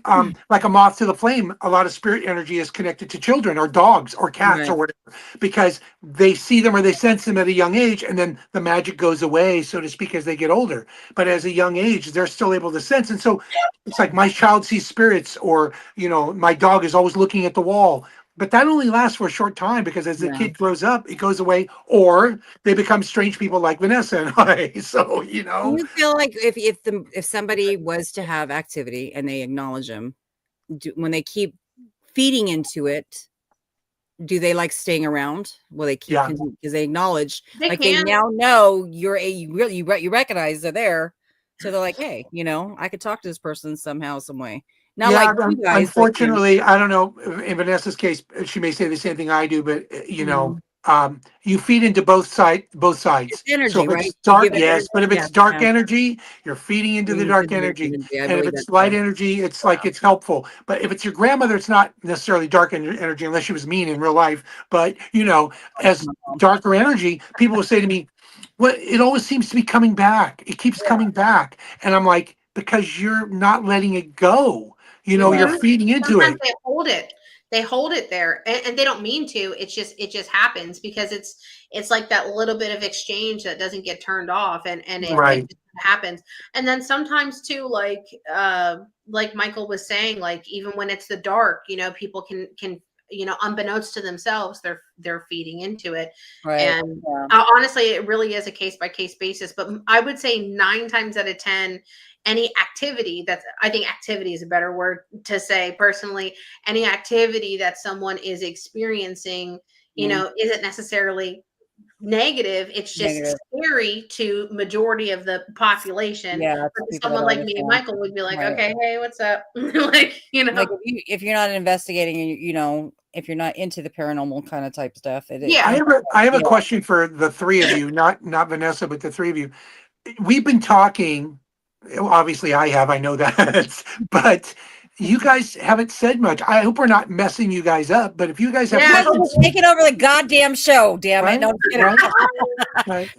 like a moth to the flame, a lot of spirit energy is connected to children or dogs or cats or whatever, because they see them or they sense them at a young age, and then the magic goes away, so to speak, as they get older. But as a young age, they're still able to sense. And so it's like my child sees spirits, or, my dog is always looking at the wall. But that only lasts for a short time, because as the kid grows up, it goes away, or they become strange people like Vanessa and I. So, Do you feel like if somebody was to have activity and they acknowledge them, when they keep feeding into it, do they like staying around? Will they keep because they acknowledge, they now know you recognize they're there, so they're like, hey, I could talk to this person somehow, some way. Not like you guys. Unfortunately, I don't know. In Vanessa's case, she may say the same thing I do, but you feed into both sides. It's energy, So if right? it's dark, but if it's dark energy, you're feeding into the dark energy. And if it's light energy, it's like it's helpful. But if it's your grandmother, it's not necessarily dark energy, unless she was mean in real life. But as darker energy, people will say to me, well, it always seems to be coming back. It keeps coming back. And I'm like, because you're not letting it go. You're feeding into Sometimes it. they hold it there, and they don't mean to. It just happens because it's like that little bit of exchange that doesn't get turned off, and it just happens. And then sometimes too, like Michael was saying, like even when it's the dark, people can unbeknownst to themselves, they're feeding into it. Right. And honestly, it really is a case by case basis. But I would say 9 times out of 10, any activity I think activity is a better word to say personally, any activity that someone is experiencing, isn't necessarily negative. It's just scary to majority of the population. Yeah, someone like me and Michael would be like, okay, hey, what's up? like if you're not investigating, and if you're not into the paranormal kind of type stuff, I have a question for the three of you, not Vanessa, but the three of you. We've been talking. Obviously, I know that, but you guys haven't said much. I hope we're not messing you guys up, but if you guys have questions, taking over the goddamn show, damn it! No,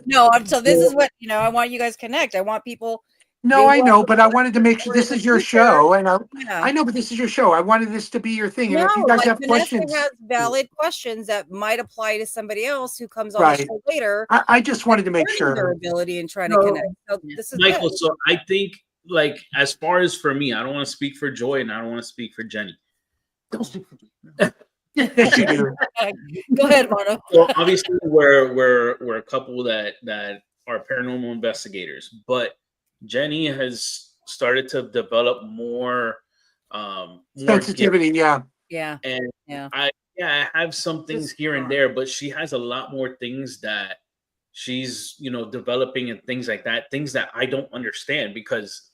no. So this is what I want you guys connect. I want people. No, I know, but I wanted to make sure this is your show, and I know, but this is your show. I wanted this to be your thing, and if you guys have questions, has valid questions that might apply to somebody else who comes on the show later. I just wanted to make sure their ability and trying to connect. So this is Michael. good. So I think, like, as far as for me, I don't want to speak for Joy, and I don't want to speak for Jenny. Don't speak for me. Yes, you do. Go ahead, Mono. So obviously, we're a couple that are paranormal investigators, but Jenny has started to develop more sensitivity. Yeah. And I have some things here and there, but she has a lot more things that she's developing and things like that, things that I don't understand, because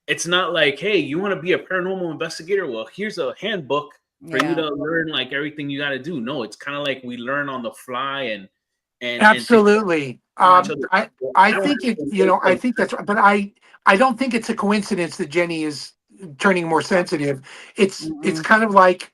it's not like, hey, you want to be a paranormal investigator? Well, here's a handbook for you to learn like everything you got to do. No, it's kind of like we learn on the fly and absolutely. I think I think that's right, but I don't think it's a coincidence that Jenny is turning more sensitive. It's kind of like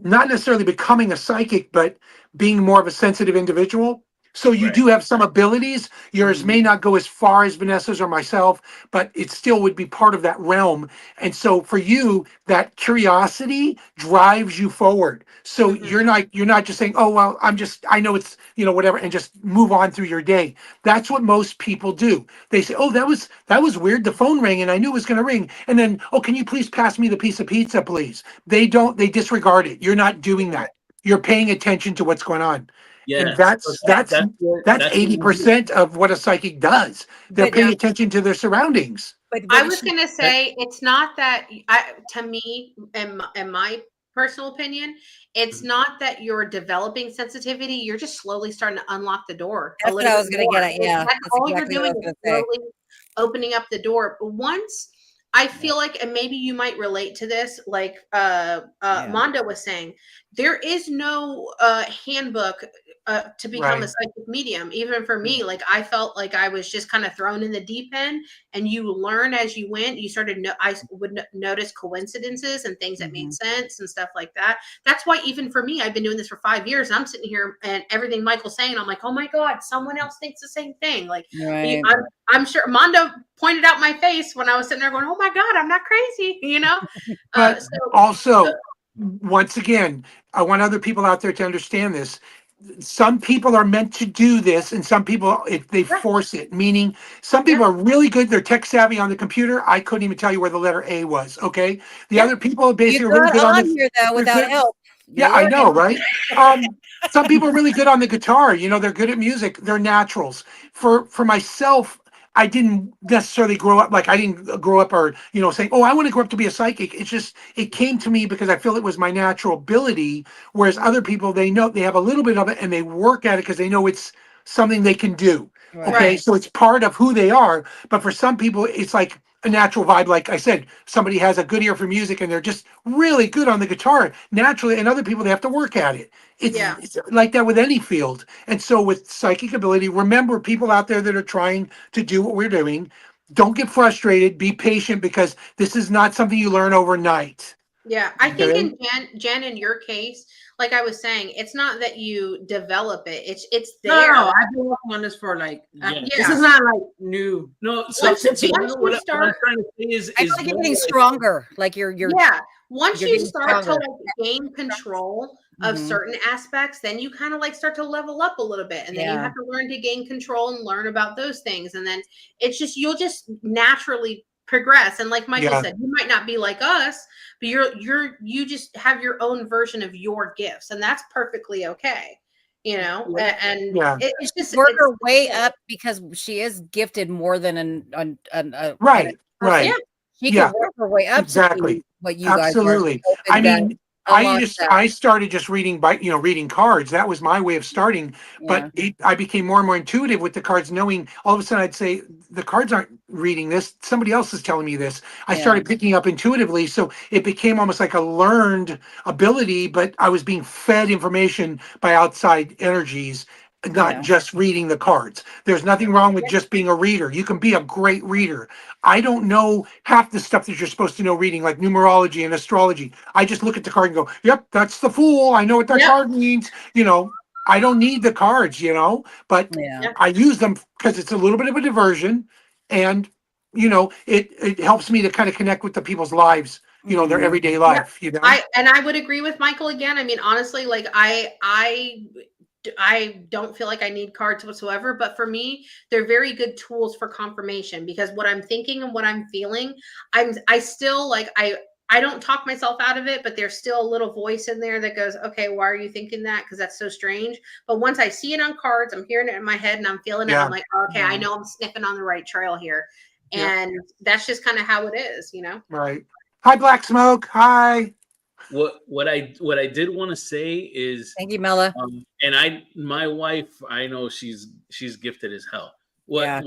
not necessarily becoming a psychic, but being more of a sensitive individual. So you do have some abilities. Yours may not go as far as Vanessa's or myself, but it still would be part of that realm. And so for you, that curiosity drives you forward. So you're not just saying, oh, well, I know it's, whatever, and just move on through your day. That's what most people do. They say, oh, that was weird. The phone rang and I knew it was going to ring. And then, oh, can you please pass me the piece of pizza, please? They disregard it. You're not doing that. You're paying attention to what's going on. Yeah, and that's 80% of what a psychic does. They're paying attention to their surroundings. But I was going to say, it's not that to me, and my personal opinion, it's not that you're developing sensitivity. You're just slowly starting to unlock the door. That's what I was going to get at. Yeah, that's all exactly you're doing is slowly opening up the door. But once I feel like, and maybe you might relate to this, like Mondo was saying, there is no handbook to become a psychic medium. Even for me, like I felt like I was just kind of thrown in the deep end, and you learn as you went. You started, I would notice coincidences and things that made sense and stuff like that. That's why even for me, I've been doing this for 5 years. And I'm sitting here and everything Michael's saying, I'm like, oh my God, someone else thinks the same thing. Like I'm sure Mondo pointed out my face when I was sitting there going, oh my God, I'm not crazy, But also, once again, I want other people out there to understand this. Some people are meant to do this, and some people, if they force it, meaning some people are really good. They're tech savvy on the computer. I couldn't even tell you where the letter A was. Okay. The other people basically are really good on here though without help. Yeah, I know, right? Some people are really good on the guitar. They're good at music. They're naturals. For myself, I didn't necessarily grow up like I didn't grow up or saying, oh, I want to grow up to be a psychic. It's just it came to me because I feel it was my natural ability. Whereas other people, they know they have a little bit of it and they work at it because they know it's something they can do. Okay, so it's part of who they are. But for some people, it's like a natural vibe. Like I said, somebody has a good ear for music and they're just really good on the guitar naturally, and other people, they have to work at it. It's like that with any field. And so with psychic ability, remember, people out there that are trying to do what we're doing, don't get frustrated, be patient, because this is not something you learn overnight. Yeah, I think Okay. in Jen, in your case, like I was saying, it's not that you develop it; it's No, there. I've been working on this for like. Yes. This is not like new. No, so, Once so you what I'm start, trying to say is I feel like you're more getting like, stronger. Like you're yeah, once you're you getting start to stronger. like gain control of Mhm. certain aspects, then you kind of like start to level up a little bit, and then you Yeah. have to learn to gain control and learn about those things, and then it's just you'll just naturally progress. And like Michael Yeah. said, you might not be like us, but you just have your own version of your gifts, and that's perfectly okay, you know. And Yeah. it's just Work her it's way cool. up because she is gifted more than a Right. Right. Yeah. She Yeah. can work her way up to Exactly. be what you guys are. Absolutely. Open I that, mean, unlock that. I started just reading reading cards. That was my way of starting. Yeah. But I became more and more intuitive with the cards, knowing all of a sudden I'd say the cards aren't reading this. Somebody else is telling me this. I Yeah. started picking up intuitively. So it became almost like a learned ability, but I was being fed information by outside energies, not Yeah. just reading the cards. There's nothing wrong with just being a reader. You can be a great reader. I don't know half the stuff that you're supposed to know reading, like numerology and astrology. I just look at the card and go, yep, that's the Fool. I know what that Yep. card means. I don't need the cards, but Yeah. I use them because it's a little bit of a diversion. And, it helps me to kind of connect with the people's lives, their Mhm. everyday life, I would agree with Michael again. I mean, honestly, like I don't feel like I need cards whatsoever, but for me, they're very good tools for confirmation, because what I'm thinking and what I'm feeling, I still like I don't talk myself out of it, but there's still a little voice in there that goes, okay, why are you thinking that? Because that's so strange. But once I see it on cards, I'm hearing it in my head and I'm feeling it. Yeah. I'm like, oh, okay, I Yeah. know I'm sniffing on the right trail here. Yeah. And that's just kind of how it is, Right. Hi, Black Smoke. Hi. what I did want to say is, Thank you, Mela. and my wife, I know she's gifted as hell. Yeah.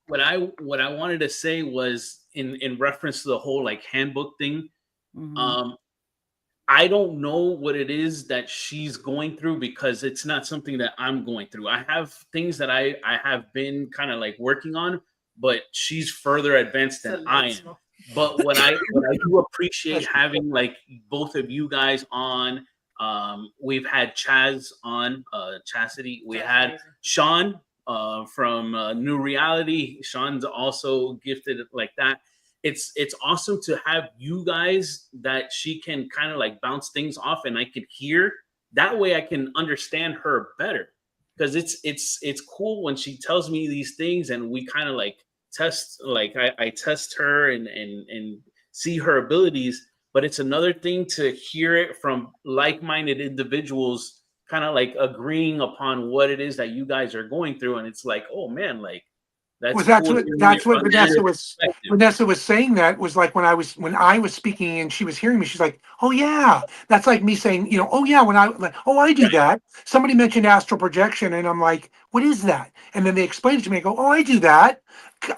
What I wanted to say was in reference to the whole like handbook thing. Mhm. I don't know what it is that she's going through, because it's not something that I'm going through. I have things that I have been kind of like working on, but she's further advanced than I am. But what I do appreciate having like both of you guys on. We've had Chaz on, Chastity. We had Sean from New Reality. Sean's also gifted like that. It's awesome to have you guys that she can kind of like bounce things off, and I can hear that way. I can understand her better, because it's cool when she tells me these things and we kind of like test, like I test her and see her abilities. But it's another thing to hear it from like-minded individuals kind of like agreeing upon what it is that you guys are going through, and it's like, oh man, like that's Was that's cool what hearing it that's what from their perspective. Vanessa was saying. That was like when I was speaking and she was hearing me. She's like, "Oh yeah," that's like me saying, "Oh yeah," when I like, "Oh, I do that." Somebody mentioned astral projection, and I'm like, "What is that?" And then they explained it to me. I go, "Oh, I do that."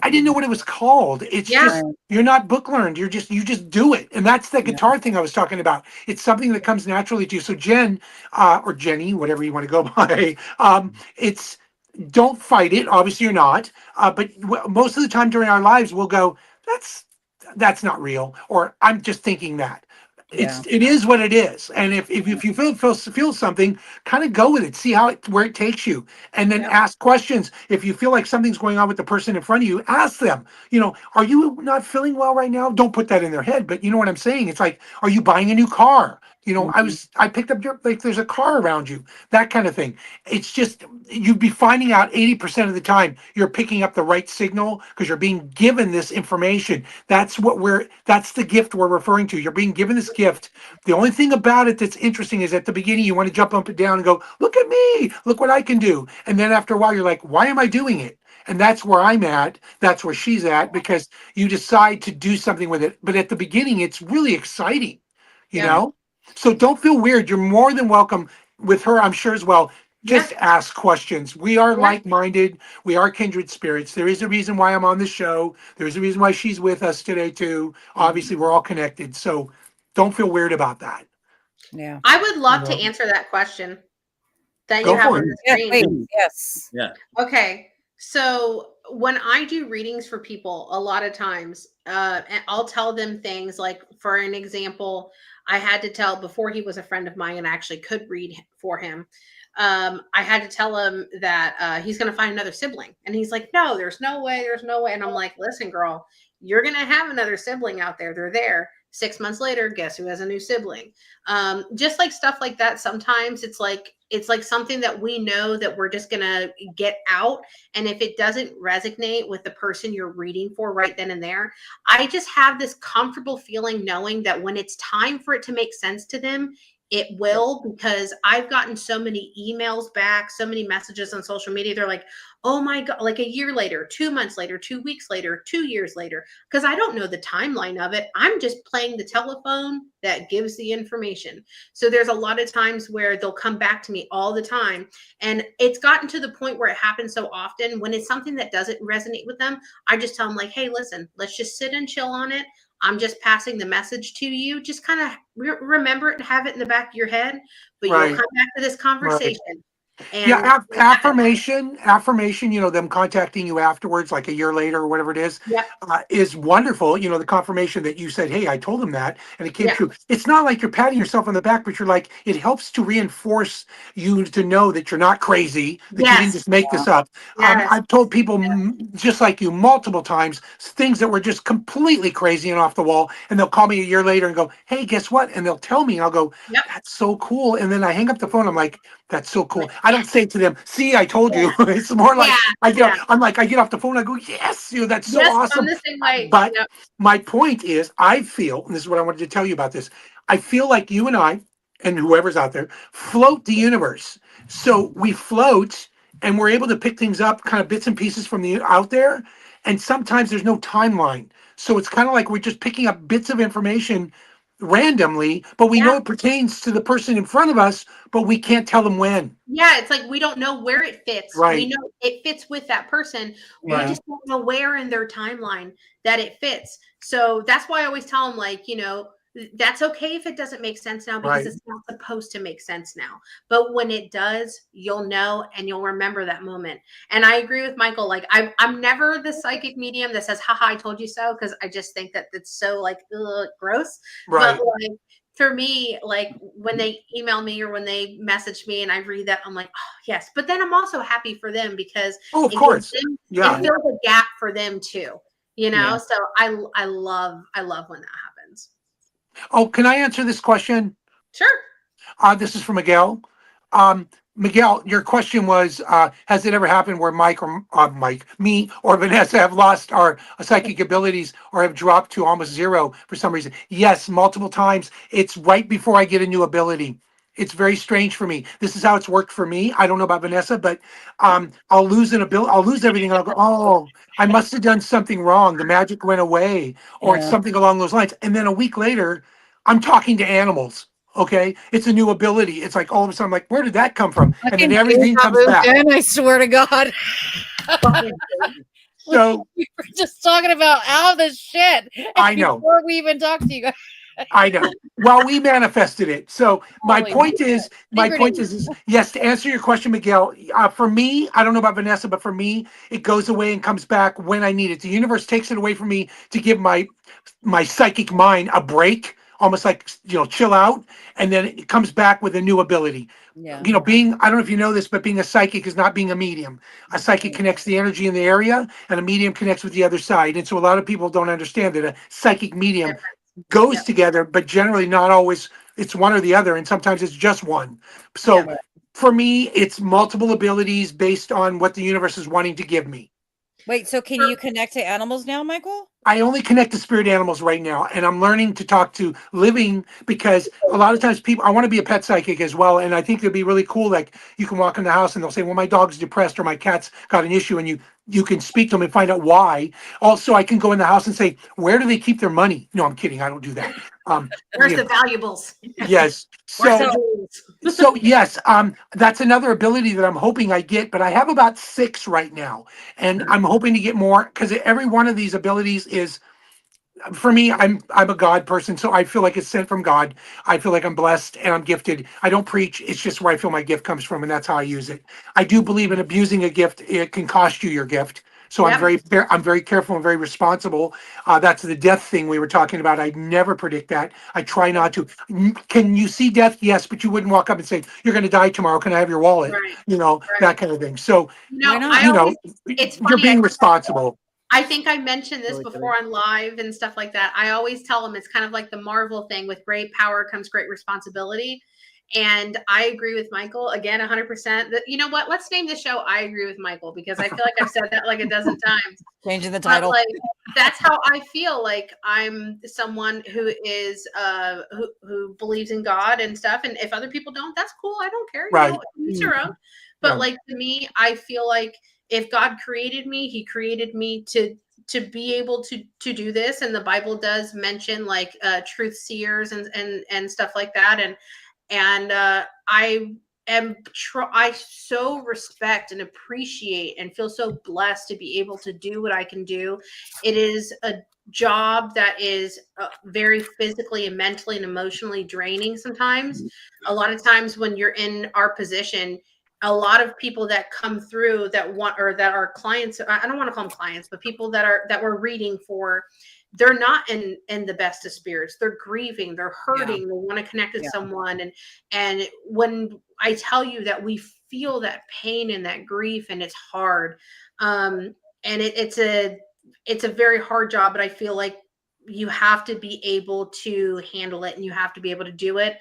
I didn't know what it was called. It's Yeah. just you're not book learned. You just do it, and that's the guitar thing I was talking about. It's something that comes naturally to you. So Jen, or Jenny, whatever you want to go by, it's don't fight it. Obviously, you're not. But most of the time during our lives, we'll go, that's not real, or I'm just thinking that. It is what it is. And if you feel something, kind of go with it, see where it takes you, and then ask questions. If you feel like something's going on with the person in front of you, ask them. Are you not feeling well right now? Don't put that in their head, but you know what I'm saying. It's like, are you buying a new car? I picked up there's a car around you, that kind of thing. It's just you'd be finding out 80% of the time you're picking up the right signal because you're being given this information. That's the gift we're referring to. You're being given this gift. The only thing about it that's interesting is at the beginning you want to jump up and down and go, look at me, look what I can do. And then after a while you're like, why am I doing it? And that's where I'm at. That's where she's at, because you decide to do something with it. But at the beginning, it's really exciting, you know? So don't feel weird. You're more than welcome with her, I'm sure as well. Just ask questions. We are like-minded. We are kindred spirits. There is a reason why I'm on the show. There's a reason why she's with us today too. Obviously, we're all connected. So don't feel weird about that. Yeah. I would love to answer that question that Go you have for on it. the Yeah, screen. wait, yes. Yeah. Okay. So when I do readings for people, a lot of times, and I'll tell them things like, for an example, I had to tell, before he was a friend of mine and I actually could read for him, I had to tell him that he's going to find another sibling. And he's like, no, there's no way. There's no way. And I'm like, listen, girl, you're going to have another sibling out there. They're there. 6 months later, guess who has a new sibling? Just like stuff like that. Sometimes it's like something that we know that we're just going to get out. And if it doesn't resonate with the person you're reading for right then and there, I just have this comfortable feeling knowing that when it's time for it to make sense to them, it will, because I've gotten so many emails back, so many messages on social media. They're like, oh my God, like a year later, 2 months later, 2 weeks later, 2 years later, because I don't know the timeline of it. I'm just playing the telephone that gives the information. So there's a lot of times where they'll come back to me all the time. And it's gotten to the point where it happens so often when it's something that doesn't resonate with them. I just tell them like, hey, listen, let's just sit and chill on it. I'm just passing the message to you. Just kind of remember it and have it in the back of your head, but Right. you'll come back to this conversation. And yeah, affirmation, you know, them contacting you afterwards, like a year later or whatever it is wonderful. You know, the confirmation that you said, hey, I told them that, and it came true. It's not like you're patting yourself on the back, but you're like, it helps to reinforce you to know that you're not crazy, that you didn't just make this up. I've told people just like you multiple times, things that were just completely crazy and off the wall, and they'll call me a year later and go, hey, guess what? And they'll tell me, and I'll go, that's so cool. And then I hang up the phone. I'm like, that's so cool. I don't say to them, see, I told you. It's more like I get off the phone, I go, yes, you know, that's so awesome. The same way. But my point is, I feel, and this is what I wanted to tell you about this, I feel like you and I, and whoever's out there, float the universe. So we float and we're able to pick things up, kind of bits and pieces from the out there. And sometimes there's no timeline. So it's kind of like we're just picking up bits of information randomly, but we know it pertains to the person in front of us, but we can't tell them when. Yeah, it's like we don't know where it fits. Right. We know it fits with that person. We just don't know where in their timeline that it fits. So that's why I always tell them, like, you know, that's okay if it doesn't make sense now, because it's not supposed to make sense now. But when it does, you'll know and you'll remember that moment. And I agree with Michael. Like, I'm never the psychic medium that says, haha, I told you so, because I just think that it's so like gross. Right. But like, for me, like when they email me or when they message me and I read that, I'm like, oh yes. But then I'm also happy for them, because of course, it fills a gap for them too. You know, so I love when that happens. Oh, can I answer this question? Sure. This is from Miguel. Miguel, your question was, has it ever happened where me or Vanessa have lost our psychic abilities or have dropped to almost zero for some reason? Yes, multiple times. It's right before I get a new ability. It's very strange for me. This is how it's worked for me. I don't know about Vanessa, but I'll lose an ability. I'll lose everything. And I'll go, oh, I must have done something wrong. The magic went away, or it's something along those lines. And then a week later, I'm talking to animals. Okay, it's a new ability. It's like all of a sudden, I'm like, where did that come from? And then everything comes back. And I swear to God. So we were just talking about all this shit. I know. Before we even talked to you guys. I know. Well, we manifested it. So my point is, yes, to answer your question, Miguel, for me, I don't know about Vanessa, but for me, it goes away and comes back when I need it. The universe takes it away from me to give my psychic mind a break, almost like, you know, chill out. And then it comes back with a new ability. Yeah. You know, I don't know if you know this, but being a psychic is not being a medium. A psychic connects the energy in the area, and a medium connects with the other side. And so a lot of people don't understand that a psychic medium goes together, but generally not always. It's one or the other, and sometimes it's just one. So for me, it's multiple abilities based on what the universe is wanting to give me. Wait, so can you connect to animals now, Michael? I only connect to spirit animals right now, and I'm learning to talk to living, because a lot of times I want to be a pet psychic as well, and I think it'd be really cool. Like, you can walk in the house and they'll say, well, my dog's depressed or my cat's got an issue, and you can speak to them and find out why. Also, I can go in the house and say, where do they keep their money? No, I'm kidding. I don't do that. Where's the valuables? Yes. So yes, that's another ability that I'm hoping I get, but I have about 6 right now, and I'm hoping to get more, because every one of these abilities is, for me, I'm a God person, so I feel like it's sent from God. I feel like I'm blessed and I'm gifted. I don't preach. It's just where I feel my gift comes from, and that's how I use it. I do believe in abusing a gift. It can cost you your gift. So Yep. I'm very careful and very responsible. That's the death thing we were talking about. I never predict that. I try not to. Can you see death? Yes, but you wouldn't walk up and say, "You're going to die tomorrow. Can I have your wallet?" Right. You know, Right. that kind of thing. So, Why not? I you know, always, it's you're funny. being responsible. I think I mentioned this Really before on live and stuff like that. I always tell them it's kind of like the Marvel thing, with great power comes great responsibility. And I agree with Michael again, 100%. You know what? Let's name the show I Agree with Michael, because I feel like I've said that like a dozen times. Changing the But title. like, that's how I feel. Like, I'm someone who is who believes in God and stuff. And if other people don't, that's cool. I don't care. Right. You know, each your own. But Yeah. like, to me, I feel like if God created me, he created me to be able to do this. And the Bible does mention like truth seers and stuff like that. And I so respect and appreciate and feel so blessed to be able to do what I can do. It is a job that is very physically and mentally and emotionally draining sometimes. A lot of times when you're in our position, a lot of people that come through that want, or that are clients, I don't want to call them clients, but people that we're reading for, they're not in the best of spirits. They're grieving, they're hurting, they want to connect with someone. And when I tell you that we feel that pain and that grief, and it's hard, and it's a very hard job, but I feel like you have to be able to handle it and you have to be able to do it.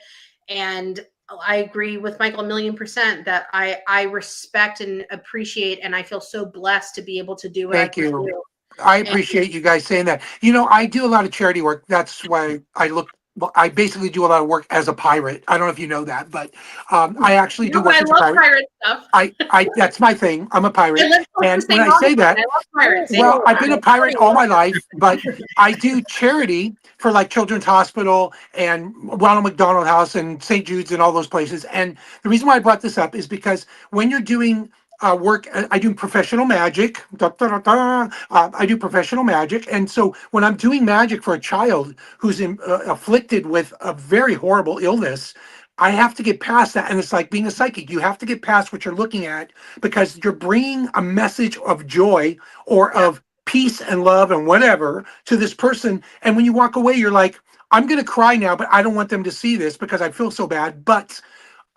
And I agree with Michael 1,000,000% that I respect and appreciate, and I feel so blessed to be able to do what I can do. I appreciate you guys saying that. You know, I do a lot of charity work. That's why I basically do a lot of work as a pirate. I don't know if you know that, but I actually do work I as a love pirate. pirate stuff. That's my thing. I'm a pirate. And when I say that, I love pirates. well, I've been a pirate all my life, but I do charity for like Children's Hospital and Ronald McDonald House and St. Jude's and all those places. And the reason why I brought this up is because when you're doing work, I do professional magic. I do professional magic. And so when I'm doing magic for a child who's afflicted with a very horrible illness, I have to get past that. And it's like being a psychic. You have to get past what you're looking at, because you're bringing a message of joy or of peace and love and whatever to this person. And when you walk away, you're like, I'm going to cry now, but I don't want them to see this because I feel so bad. But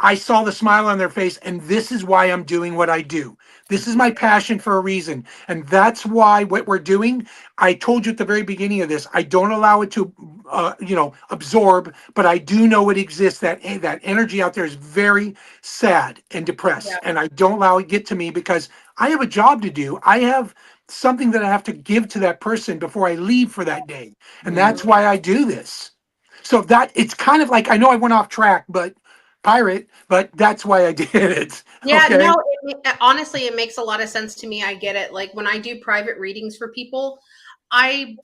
I saw the smile on their face, and this is why I'm doing what I do. This is my passion for a reason. And that's why what we're doing, I told you at the very beginning of this, I don't allow it to, absorb, but I do know it exists. That energy out there is very sad and depressed. Yeah. And I don't allow it to get to me because I have a job to do. I have something that I have to give to that person before I leave for that day. And that's why I do this. So that it's kind of like, I know I went off track, but pirate, but that's why I did it. Yeah, Okay? no, honestly, it makes a lot of sense to me. I get it. Like, when I do private readings for people, I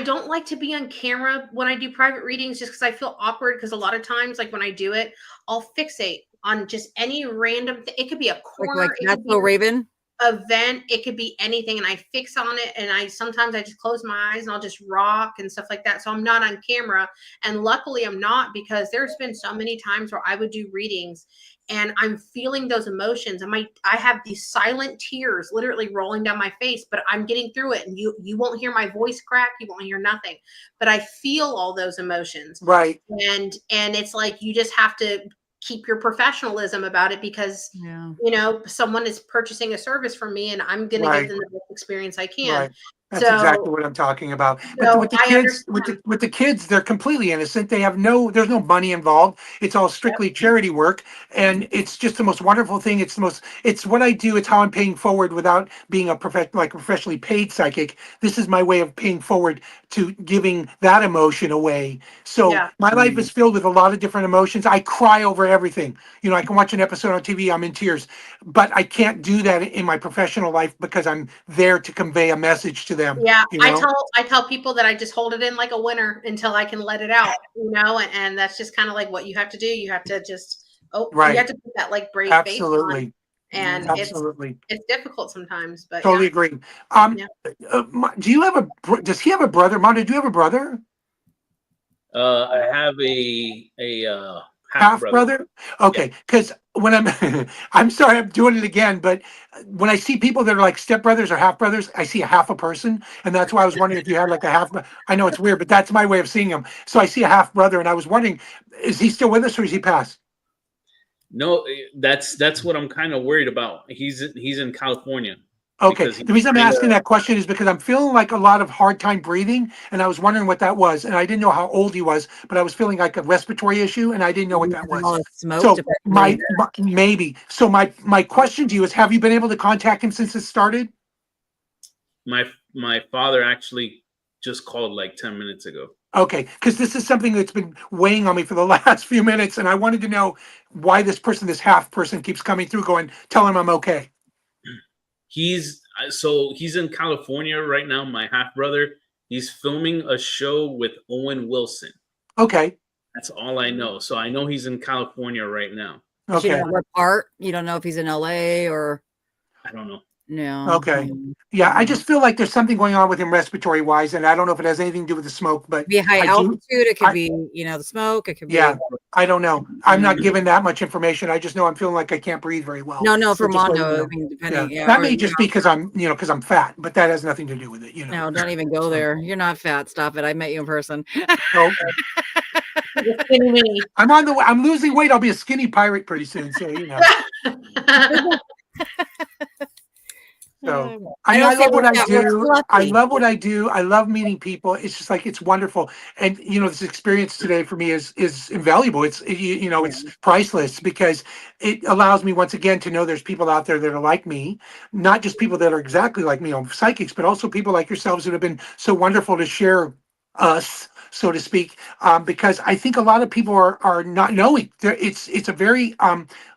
don't like to be on camera when I do private readings, just because I feel awkward. Because a lot of times, like when I do it, I'll fixate on just any random thing. It could be a corner, Like it that's could be so Raven. event, it could be anything, and I fix on it, and sometimes I just close my eyes and I'll just rock and stuff like that. So I'm not on camera, and luckily I'm not, because there's been so many times where I would do readings and I'm feeling those emotions, and I have these silent tears literally rolling down my face, but I'm getting through it, and you won't hear my voice crack, you won't hear nothing, but I feel all those emotions. Right. And it's like, you just have to keep your professionalism about it, because someone is purchasing a service from me, and I'm going to give them the best experience I can. Right. That's exactly what I'm talking about. But with the kids, with the kids, they're completely innocent. They have there's no money involved. It's all strictly charity work, and it's just the most wonderful thing. It's what I do. It's how I'm paying forward without being a professionally paid psychic. This is my way of paying forward to giving that emotion away. So my life is filled with a lot of different emotions. I cry over everything. I can watch an episode on TV, I'm in tears, but I can't do that in my professional life because I'm there to convey a message to them. Yeah, I tell people that I just hold it in like a winner until I can let it out, and that's just kind of like what you have to do. You have to just you have to put that like brave face on. And absolutely, it's difficult sometimes, but totally agree. Does he have a brother? Mondo, do you have a brother? I have a half brother. Okay, because when I'm I'm sorry I'm doing it again, but when I see people that are like stepbrothers or half brothers, I see a half a person, and that's why I was wondering if you had like a half. I know it's weird, but that's my way of seeing him. So I see a half brother, and I was wondering, is he still with us or is he passed? No, that's what I'm kind of worried about. He's in California. Okay, the reason I'm asking that question is because I'm feeling like a lot of hard time breathing, and I was wondering what that was, and I didn't know how old he was, but I was feeling like a respiratory issue, and I didn't know what that was. So maybe. So my question to you is, have you been able to contact him since it started? My father actually just called like 10 minutes ago. Okay, because this is something that's been weighing on me for the last few minutes, and I wanted to know why this half person keeps coming through going, tell him I'm okay. He's in California right now, my half brother. He's filming a show with Owen Wilson. Okay. That's all I know. So I know he's in California right now. Okay. You don't know what part? You don't know if he's in LA or I don't know. No. Okay. Yeah, I just feel like there's something going on with him respiratory wise, and I don't know if it has anything to do with the smoke, but be high altitude. It could be, the smoke. It could be. Yeah, I don't know. I'm not given that much information. I just know I'm feeling like I can't breathe very well. No, for Mondo. I mean, depending. Yeah. That may just be because I'm fat, but that has nothing to do with it. No, don't even go there. You're not fat. Stop it. I met you in person. Oh. I'm losing weight. I'll be a skinny pirate pretty soon. So So I love what I do. I love what I do. I love meeting people. It's just like, it's wonderful. And this experience today for me is invaluable. It's it's priceless because it allows me once again to know there's people out there that are like me, not just people that are exactly like me, psychics, but also people like yourselves that have been so wonderful to share us, so to speak, because I think a lot of people are not knowing. It's a very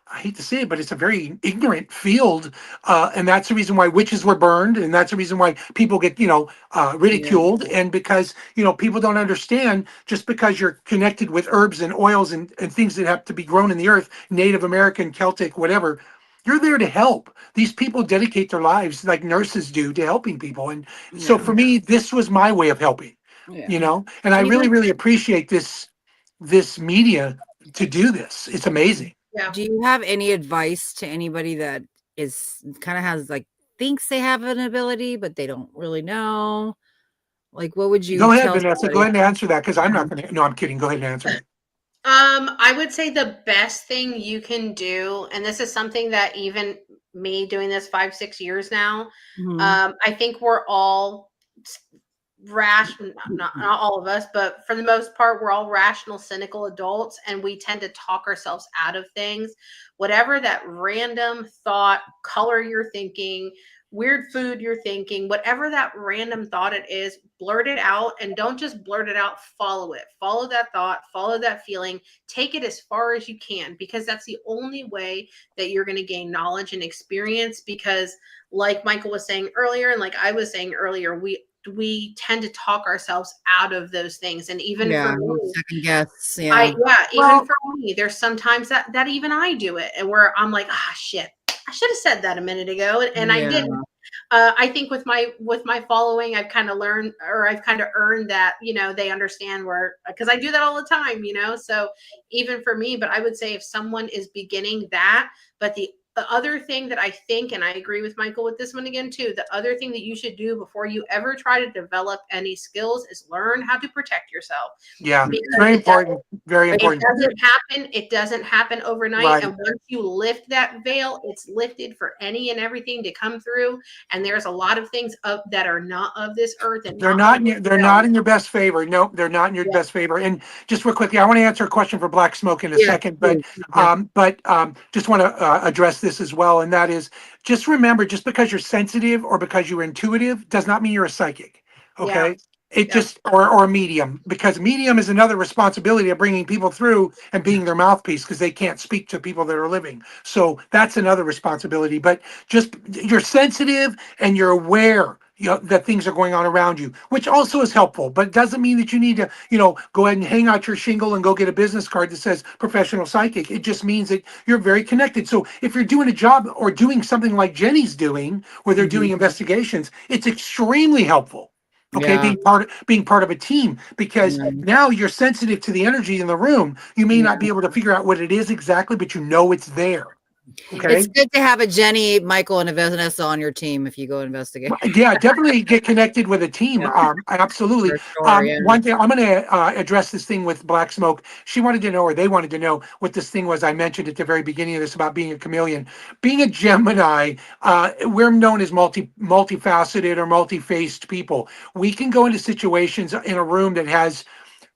I hate to say it, but it's a very ignorant field, and that's the reason why witches were burned, and that's the reason why people get ridiculed, and because people don't understand, just because you're connected with herbs and oils and things that have to be grown in the earth, Native American, Celtic, whatever. You're there to help. These people dedicate their lives like nurses do to helping people, and so for me, this was my way of helping. And I really, really appreciate this media to do this. It's amazing. Yeah. Do you have any advice to anybody that is kind of has thinks they have an ability, but they don't really know? Like, what would you go ahead, Vanessa? Somebody? Go ahead and answer that because I'm not going to. No, I'm kidding. Go ahead and answer it. I would say the best thing you can do, and this is something that even me doing this 5-6 years now, I think we're all not all of us, but for the most part, we're all rational, cynical adults, and we tend to talk ourselves out of things. Whatever that random thought, color you're thinking, weird food you're thinking, whatever that random thought it is, blurt it out, and don't just blurt it out, follow it. Follow that thought, follow that feeling, take it as far as you can, because that's the only way that you're going to gain knowledge and experience. Because like Michael was saying earlier, and like I was saying earlier, we tend to talk ourselves out of those things. And even for me, second guess. Even for me, there's sometimes that even I do it, and where I'm like, shit, I should have said that a minute ago, and I didn't. I think with my following, I've kind of learned, or I've kind of earned that, they understand because I do that all the time, so even for me. But I would say if someone is beginning that, but the other thing that I think, and I agree with Michael with this one again too, the other thing that you should do before you ever try to develop any skills is learn how to protect yourself. Yeah, very important. Very important. It doesn't happen overnight. Right. And once you lift that veil, it's lifted for any and everything to come through. And there's a lot of things that are not of this earth, and they're not in your best favor. Nope, they're not in your best favor. And just real quickly, I want to answer a question for Black Smoke in a second, but just want to address this as well, and that is, just remember, just because you're sensitive or because you're intuitive does not mean you're a psychic. Okay. It just or a medium, because medium is another responsibility of bringing people through and being their mouthpiece, because they can't speak to people that are living. So that's another responsibility. But just, you're sensitive and you're aware that things are going on around you, which also is helpful, but it doesn't mean that you need to, go ahead and hang out your shingle and go get a business card that says professional psychic. It just means that you're very connected. So if you're doing a job or doing something like Jenny's doing, where they're doing investigations, it's extremely helpful. Okay, Yeah. being part of a team, because Yeah. now you're sensitive to the energy in the room. You may not be able to figure out what it is exactly, but you know it's there. Okay. It's good to have a Jenny, Michael, and a Vanessa on your team if you go investigate. Yeah, definitely get connected with a team. Absolutely. For sure, yeah. One thing I'm going to address this thing with Black Smoke. She wanted to know, or they wanted to know, what this thing was. I mentioned at the very beginning of this about being a chameleon, being a Gemini. We're known as multifaceted or multi-faced people. We can go into situations in a room that has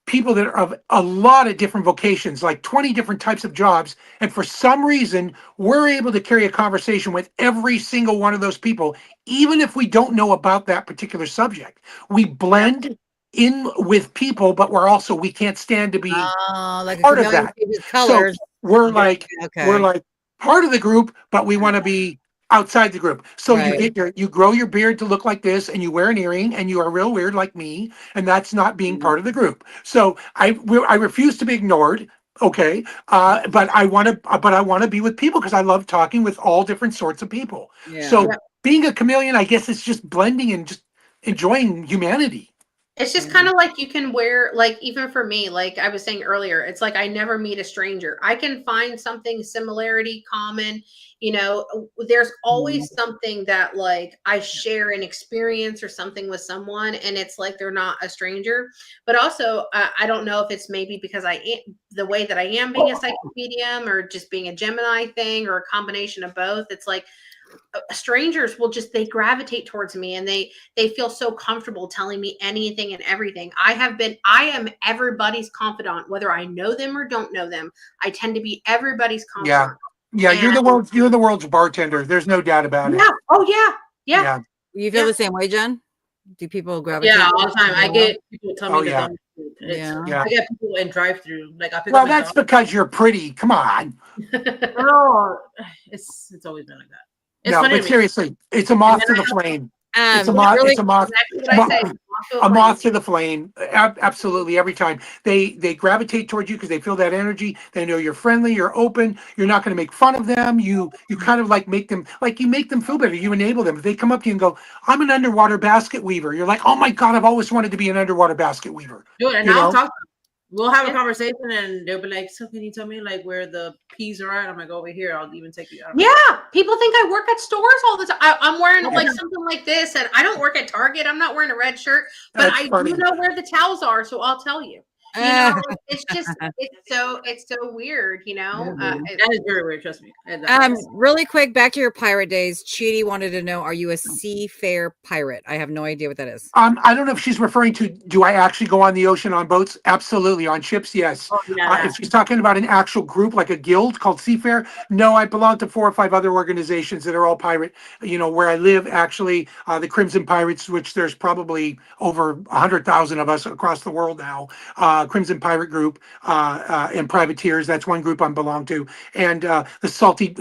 people that are of a lot of different vocations, like 20 different types of jobs. And for some reason, we're able to carry a conversation with every single one of those people, even if we don't know about that particular subject. We blend in with people, but we can't stand to be Like a part of chameleon that. changes So colors. we're Yeah, like, okay. we're like part of the group, but we want to be outside the group. So Right. you grow your beard to look like this, and you wear an earring, and you are real weird like me, and that's not being part of the group. So I refuse to be ignored. Okay, but I want to be with people because I love talking with all different sorts of people. Yeah. So being a chameleon, I guess it's just blending and just enjoying humanity. It's just kind of like you can wear, like, even for me, like I was saying earlier, it's like I never meet a stranger. I can find something similarity, common, there's always something that like I share an experience or something with someone, and it's like they're not a stranger. But also, I don't know if it's maybe because I am the way that I am being a psychic medium, or just being a Gemini thing, or a combination of both. It's like strangers will just, they gravitate towards me, and they feel so comfortable telling me anything and everything. I am everybody's confidant, whether I know them or don't know them. I tend to be everybody's confidant. Yeah, you're the world's bartender. There's no doubt about it. Oh yeah. You feel the same way, Jen? Do people gravitate? Yeah, all the time. I get people tell me Oh, to yeah. go. Yeah. I get people in drive-through. Like I pick Well, up. that's because you're pretty. Come on. Oh, it's always been like that. It's No, funny but to me. seriously, it's a moth to the flame. It's a moth. really- It's a moth. Exactly what I say. A moth to the flame. Absolutely, every time they gravitate towards you because they feel that energy. They know you're friendly, you're open, you're not going to make fun of them. You kind of like make them feel better. You enable them. If they come up to you and go, "I'm an underwater basket weaver," you're like, "Oh my God, I've always wanted to be an underwater basket weaver." Do it, and You I'll know? talk. We'll have a conversation, and they'll be like, "So can you tell me like where the peas are at?" I'm like, "Over here. I'll even take you out." Yeah, people think I work at stores all the time. I'm wearing like something like this, and I don't work at Target. I'm not wearing a red shirt, but That's I funny. do know where the towels are, so I'll tell you. It's just it's so weird, That is very weird. Trust me. Really quick, back to your pirate days. Chidi wanted to know: are you a seafarer pirate? I have no idea what that is. I don't know if she's referring to, do I actually go on the ocean on boats? Absolutely. On ships, yes. Oh, yeah. If she's talking about an actual group, like a guild called Seafair, no, I belong to 4 or 5 other organizations that are all pirate. Where I live, actually, the Crimson Pirates, which there's probably over 100,000 of us across the world now. Crimson Pirate Group and Privateers. That's one group I belong to. And the salty,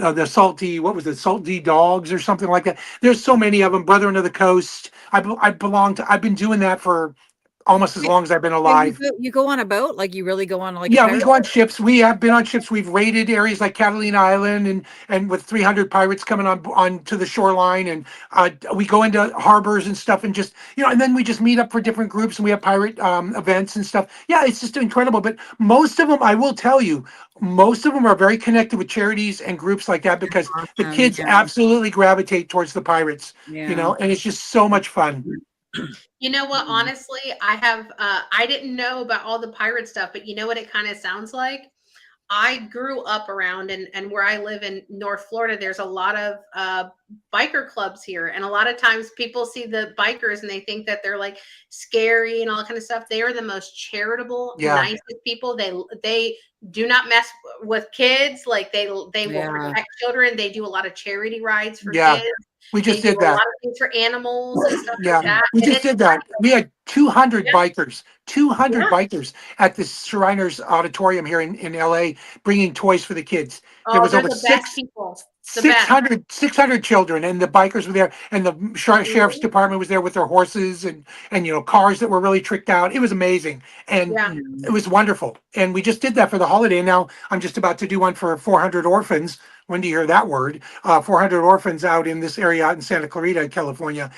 what was it? Salty Dogs or something like that. There's so many of them. Brethren of the Coast. I belong to. I've been doing that for almost as long as I've been alive. You go on a boat? Like you really go on like Yeah, we go on ships. We have been on ships. We've raided areas like Catalina Island and with 300 pirates coming on to the shoreline, and we go into harbors and stuff, and just and then we just meet up for different groups, and we have pirate events and stuff. Yeah, it's just incredible. But most of them, I will tell you, most of them are very connected with charities and groups like that because the kids absolutely gravitate towards the pirates. And it's just so much fun. You know what? Honestly, I didn't know about all the pirate stuff, but you know what it kind of sounds like? I grew up around and where I live in North Florida, there's a lot of biker clubs here. And a lot of times people see the bikers and they think that they're like scary and all that kind of stuff. They are the most charitable, nicest people. They do not mess with kids. Like they will protect children. They do a lot of charity rides for kids. We just did that. A lot of things for animals and stuff like that. We just did that. We had 200 bikers, 200 bikers at the Shriners Auditorium here in LA, bringing toys for the kids. There was over 600 children, and the bikers were there, and the sheriff's department was there with their horses and cars that were really tricked out. It was amazing, and it was wonderful. And we just did that for the holiday. And now I'm just about to do one for 400 orphans, when do you hear that word? 400 orphans out in this area out in Santa Clarita, California,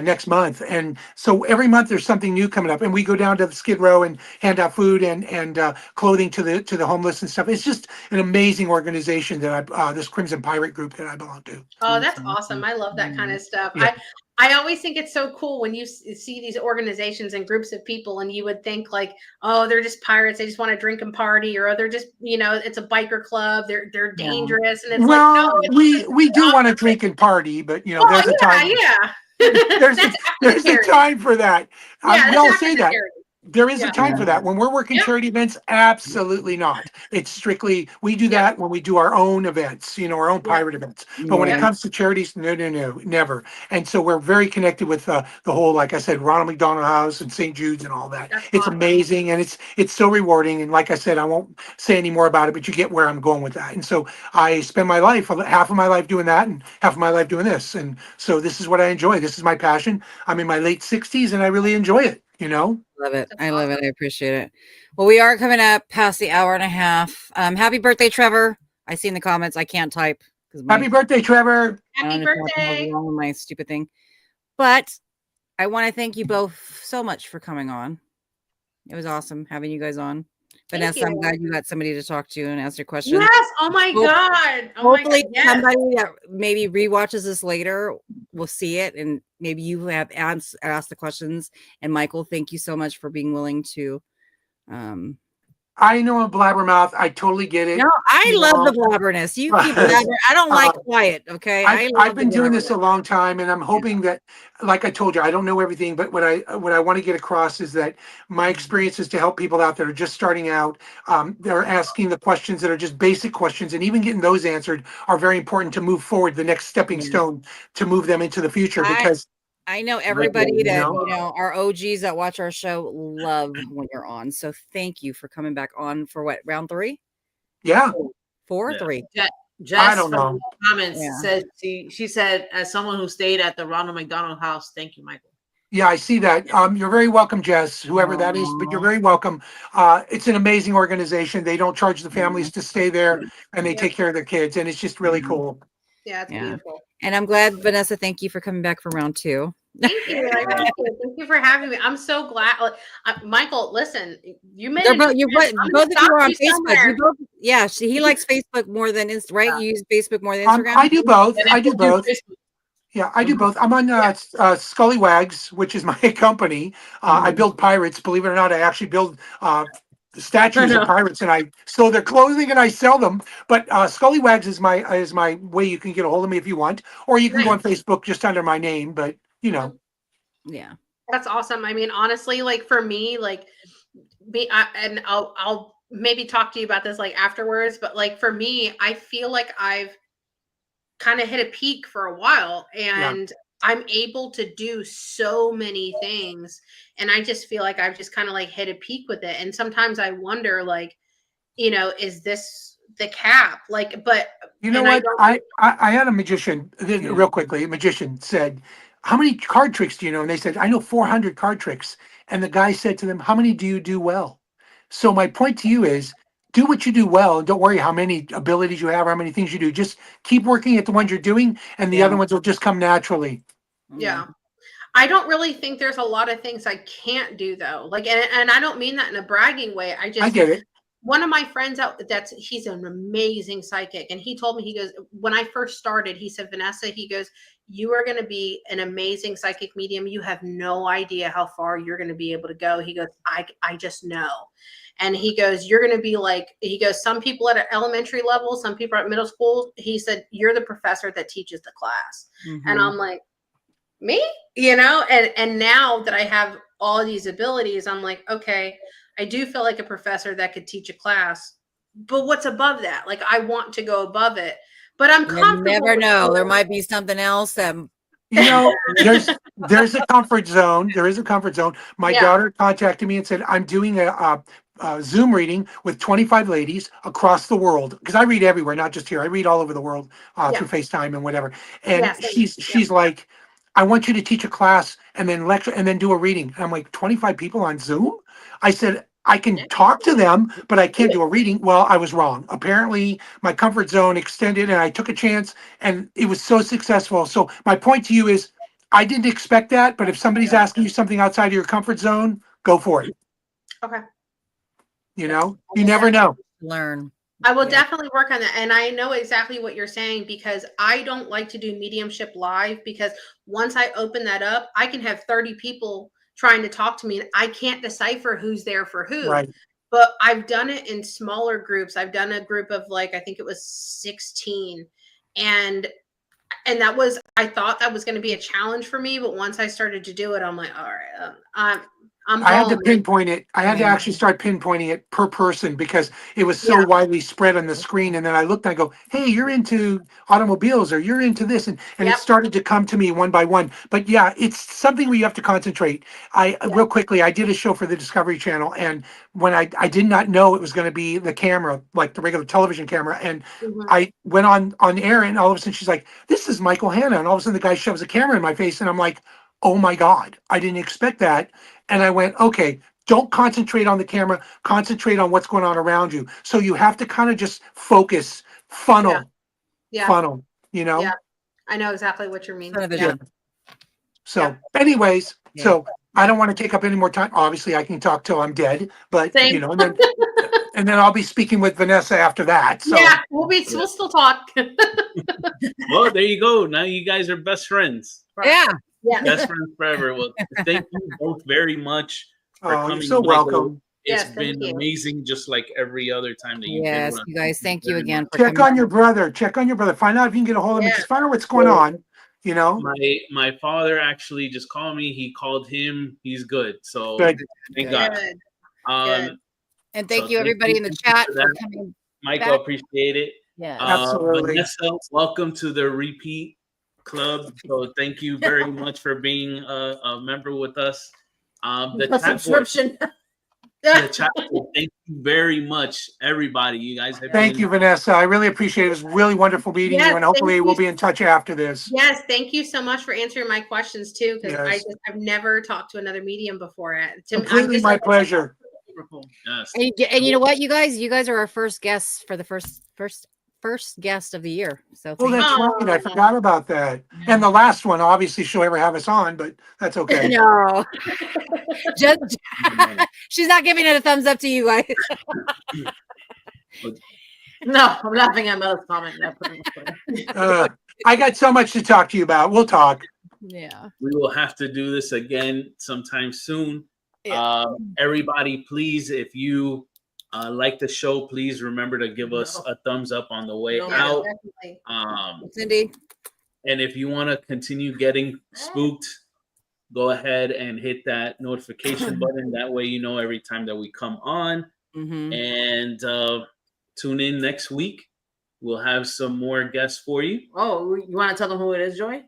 next month. And so every month there's something new coming up, and we go down to the Skid Row and hand out food and clothing to the homeless and stuff. It's just an amazing organization that this Crimson Pirate group that I belong to. Oh, that's awesome. I love that kind of stuff. Yeah. I always think it's so cool when you see these organizations and groups of people, and you would think like, oh, they're just pirates. They just want to drink and party, or they're just, it's a biker club. They're dangerous, and it's well, like, no, we do want to drink and party, but there's a time. There's a time for that. We all say that. There is a time for that. When we're working charity events, absolutely not. It's strictly, we do that when we do our own events, our own pirate events. But when it comes to charities, no, never. And so we're very connected with the whole, like I said, Ronald McDonald House and St. Jude's and all that. It's amazing, and it's so rewarding. And like I said, I won't say any more about it, but you get where I'm going with that. And so I spend my life, half of my life doing that and half of my life doing this. And so this is what I enjoy. This is my passion. I'm in my late 60s and I really enjoy it. Love it. I love it. I appreciate it. Well, we are coming up past the hour and a half. Happy birthday, Trevor. I see in the comments. I can't type. Happy birthday, Trevor. Happy birthday. Wrong with my stupid thing. But I want to thank you both so much for coming on. It was awesome having you guys on. Vanessa, I'm glad you got somebody to talk to and ask your questions. Yes. Oh my God. Hopefully somebody that maybe rewatches this later will see it, and maybe you have asked the questions. And Michael, thank you so much for being willing to. I know a blabbermouth. I totally get it. No, I love the blabberness. You keep blabbering. I don't like quiet. Okay. I've been doing this a long time, and I'm hoping that, like I told you, I don't know everything, but what I want to get across is that my experience is to help people out that are just starting out. They're asking the questions that are just basic questions, and even getting those answered are very important to move forward, the next stepping stone to move them into the future. Because I know everybody that, our OGs that watch our show love when you're on. So thank you for coming back on for what, round 3? Yeah. 4 or 3? Jess I don't know. From the comments said she said, as someone who stayed at the Ronald McDonald House, thank you, Michael. Yeah, I see that. You're very welcome, Jess, whoever that is, but you're very welcome. It's an amazing organization. They don't charge the families to stay there, and they take care of their kids, and it's just really cool. Yeah, it's beautiful. And I'm glad, Vanessa, thank you for coming back for round 2. Thank you. Thank you for having me. I'm so glad. Michael, listen, you made both of you are on Facebook. He likes Facebook more than Instagram, right? You use Facebook more than Instagram? I do both. Yeah, I do both. I'm on Scallywags, which is my company. I build pirates. Believe it or not, I actually build statues of pirates, and I sew their clothing and I sell them. But Scallywags is my way you can get a hold of me if you want, or you can go on Facebook just under my name. But yeah, that's awesome. I mean, honestly, like for me, and I'll maybe talk to you about this afterwards. But for me, I feel like I've kind of hit a peak for a while, and I'm able to do so many things, and I just feel like I've just kind of hit a peak with it. And sometimes I wonder, is this the cap? But you know what? I had a magician real quickly. A magician said, "How many card tricks do you know?" And they said, "I know 400 card tricks." And the guy said to them, "How many do you do well?" So my point to you is, do what you do well, and don't worry how many abilities you have or how many things you do. Just keep working at the ones you're doing, and the other ones will just come naturally. Yeah. I don't really think there's a lot of things I can't do though. And I don't mean that in a bragging way. I get it. One of my friends he's an amazing psychic. And he told me, he goes, when I first started, he said, Vanessa, he goes, you are going to be an amazing psychic medium. You have no idea how far you're going to be able to go. He goes, I just know. And he goes, you're going to be he goes, some people at an elementary level, some people at middle school. He said, you're the professor that teaches the class. And I'm like, me? And now that I have all these abilities, I'm like, okay, I do feel like a professor that could teach a class, but what's above that? I want to go above it, but I'm comfortable. You never know. There might be something else that there's a comfort zone. There is a comfort zone. My daughter contacted me and said, I'm doing a Zoom reading with 25 ladies across the world, because I read everywhere, not just here. I read all over the world through FaceTime and whatever. And she's like, I want you to teach a class and then lecture and then do a reading. And I'm like, 25 people on Zoom? I said, I can talk to them, but I can't do a reading. Well, I was wrong. Apparently, my comfort zone extended, and I took a chance, and it was so successful. So my point to you is, I didn't expect that, but if somebody's asking you something outside of your comfort zone, go for it. Okay. You know, you never know. Learn. I will definitely work on that. And I know exactly what you're saying, because I don't like to do mediumship live, because once I open that up, I can have 30 people trying to talk to me and I can't decipher who's there for who. Right. But I've done it in smaller groups. I've done a group of like, I think it was 16. And that was, I thought that was going to be a challenge for me. But once I started to do it, I'm like, all right, I'm I had to home. pinpoint it. I had to actually start pinpointing it per person because it was so widely spread on the screen. And then I looked and I go, hey, you're into automobiles, or you're into this. And it started to come to me one by one. But yeah, it's something where you have to concentrate. Real quickly, I did a show for the Discovery Channel. And when I did not know it was going to be the camera, like the regular television camera. And I went on air, and all of a sudden she's like, this is Michael Hanna. And all of a sudden the guy shoves a camera in my face, and I'm like, oh my God, I didn't expect that. And I went, okay, don't concentrate on the camera, concentrate on what's going on around you. So you have to kind of just focus, funnel, you know? Yeah, I know exactly what you mean. So anyways, so I don't want to take up any more time. Obviously I can talk till I'm dead, but you know, and then I'll be speaking with Vanessa after that. So yeah, we'll still talk. Well, there you go. Now you guys are best friends. Yeah. Yeah. Best friends forever. Well, thank you both very much for coming. You're so welcome. It's been amazing, just like every other time that you've been with us. You guys, thank you again for check on your brother. Check on your brother. Find out if you can get a hold of him. Just find out what's going on. You know, my father actually just called me. He called him. He's good. So thank God. And thank you everybody in the chat for coming. Michael, appreciate it. Yeah, absolutely. Vanessa, welcome to the repeat club. So thank you very much for being a member with us. The subscription. The chat board, thank you very much, everybody. You guys have thank you, Vanessa. I really appreciate it. It was really wonderful meeting you, and hopefully we'll be in touch after this. Yes, thank you so much for answering my questions too, because I've never talked to another medium before. Completely my pleasure. Yes. And you know what, you guys are our first guests for the first guest of the year. So that's right. I forgot about that. And the last one, obviously, she'll ever have us on, but that's okay. No, just she's not giving it a thumbs up to you guys. No, I'm laughing at Mella's comment. I got so much to talk to you about. We'll talk. Yeah, we will have to do this again sometime soon. Yeah. Everybody, please, if you like the show, please remember to give us a thumbs up on the way out. Cindy. And if you want to continue getting spooked, go ahead and hit that notification button. That way you know every time that we come on. And tune in next week. We'll have some more guests for you. Oh, you want to tell them who it is, Joy?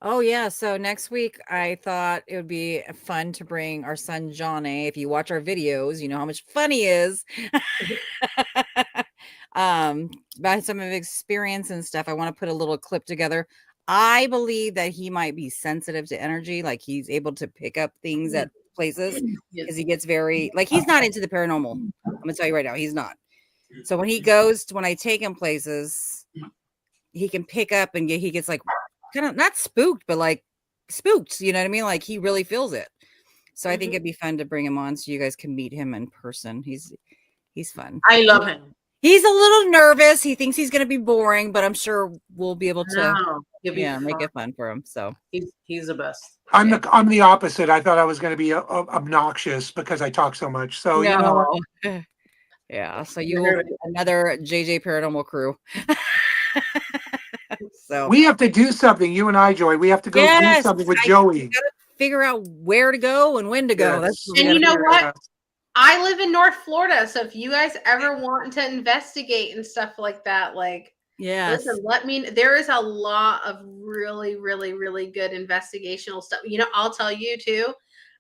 Oh yeah, so next week I thought it would be fun to bring our son Johnny. If you watch our videos, you know how much fun he is. About some of his experience and stuff. I want to put a little clip together. I believe that he might be sensitive to energy, like he's able to pick up things at places because he gets very like he's not into the paranormal. I'm gonna tell you right now, he's not. So when I take him places, he can pick up and he gets like kind of not spooked, but like spooked, you know what I mean? Like he really feels it. So I think it'd be fun to bring him on so you guys can meet him in person. He's fun. I love him. He's a little nervous. He thinks he's going to be boring, but I'm sure we'll be able to make it fun for him. So he's the best. I'm the opposite. I thought I was going to be obnoxious because I talk so much. So you know what? Yeah. So you will be another JJ Paranormal crew. So we have to do something. You and I, Joy. We have to go do something with Joey. Gotta figure out where to go and when to go. Yes. And you know what? I live in North Florida, so if you guys ever want to investigate and stuff like that, like, listen, there is a lot of really, really, really good investigational stuff. You know, I'll tell you too,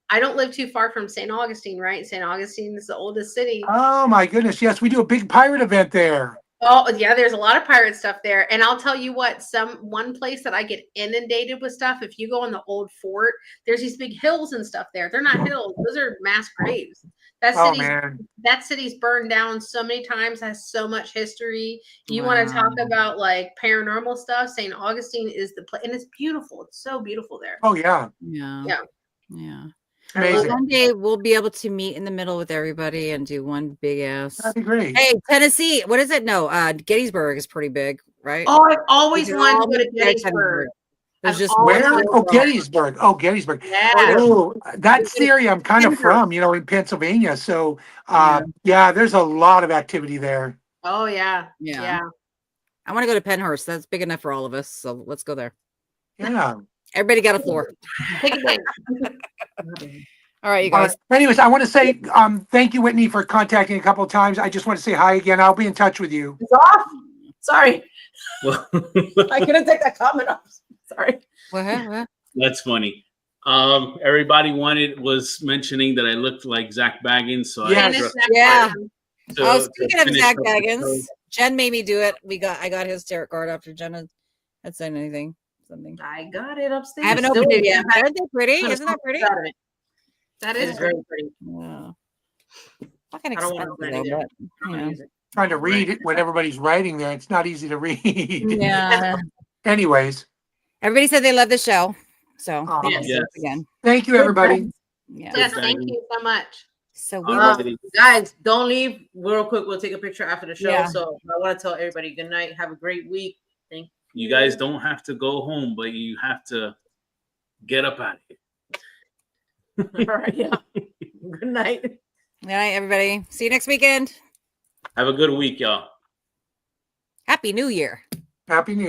I don't live too far from St. Augustine, right? St. Augustine is the oldest city. Oh my goodness. Yes, we do a big pirate event there. Oh yeah, there's a lot of pirate stuff there. And I'll tell you what, one place that I get inundated with stuff, if you go in the old fort, there's these big hills and stuff there. They're not hills, those are mass graves. That Oh city's man. that city's burned down so many times, has so much history. You want to talk about like paranormal stuff? St. Augustine is the place, and it's beautiful. It's so beautiful there. Oh yeah. Yeah. Yeah. Yeah. Amazing. One day we'll be able to meet in the middle with everybody and do one big ass. That'd be great. Hey, Tennessee, what is it? No, Gettysburg is pretty big, right? Oh, I've always We can wanted all to go to meet there at Gettysburg. There's I've just always Where? wanted Oh, to go. Gettysburg. Oh, Gettysburg. Yeah. Oh, that's the area I'm kind of from, in Pennsylvania. So, yeah, there's a lot of activity there. Oh yeah. Yeah. Yeah. I want to go to Penhurst. That's big enough for all of us. So let's go there. Yeah. Everybody got a floor. Take a day. All right, you guys. Anyways, I want to say thank you, Whitney, for contacting a couple of times. I just want to say hi again. I'll be in touch with you. It's off. Sorry. Well, I couldn't take that comment off. Sorry. What? that's funny. Everybody was mentioning that I looked like Zach Baggins, so Yes. Finish that Yeah. part. Speaking of finish Zach up the Baggins, show. Jen made me do it. I got his tarot card after Jen had said anything. Something. I got it upstairs. I haven't opened it yet. Aren't they pretty? Isn't that pretty? That It's is very pretty. Yeah. Fucking I don't expensive want to though, either. but I don't wanna yeah. use it. Trying to read it when everybody's writing there. It's not easy to read. Yeah. Anyways, Everybody said they love the show. So Yes. Yes. again. thank you, everybody. Yeah. Yes, thank you so much. So we All will righty. Guys, don't leave real quick. We'll take a picture after the show. Yeah. So I want to tell everybody good night. Have a great week. Thank You guys don't have to go home, but you have to get up out of here. you. All right. Yeah. Good night. Good night, everybody. See you next weekend. Have a good week, y'all. Happy New Year. Happy New Year.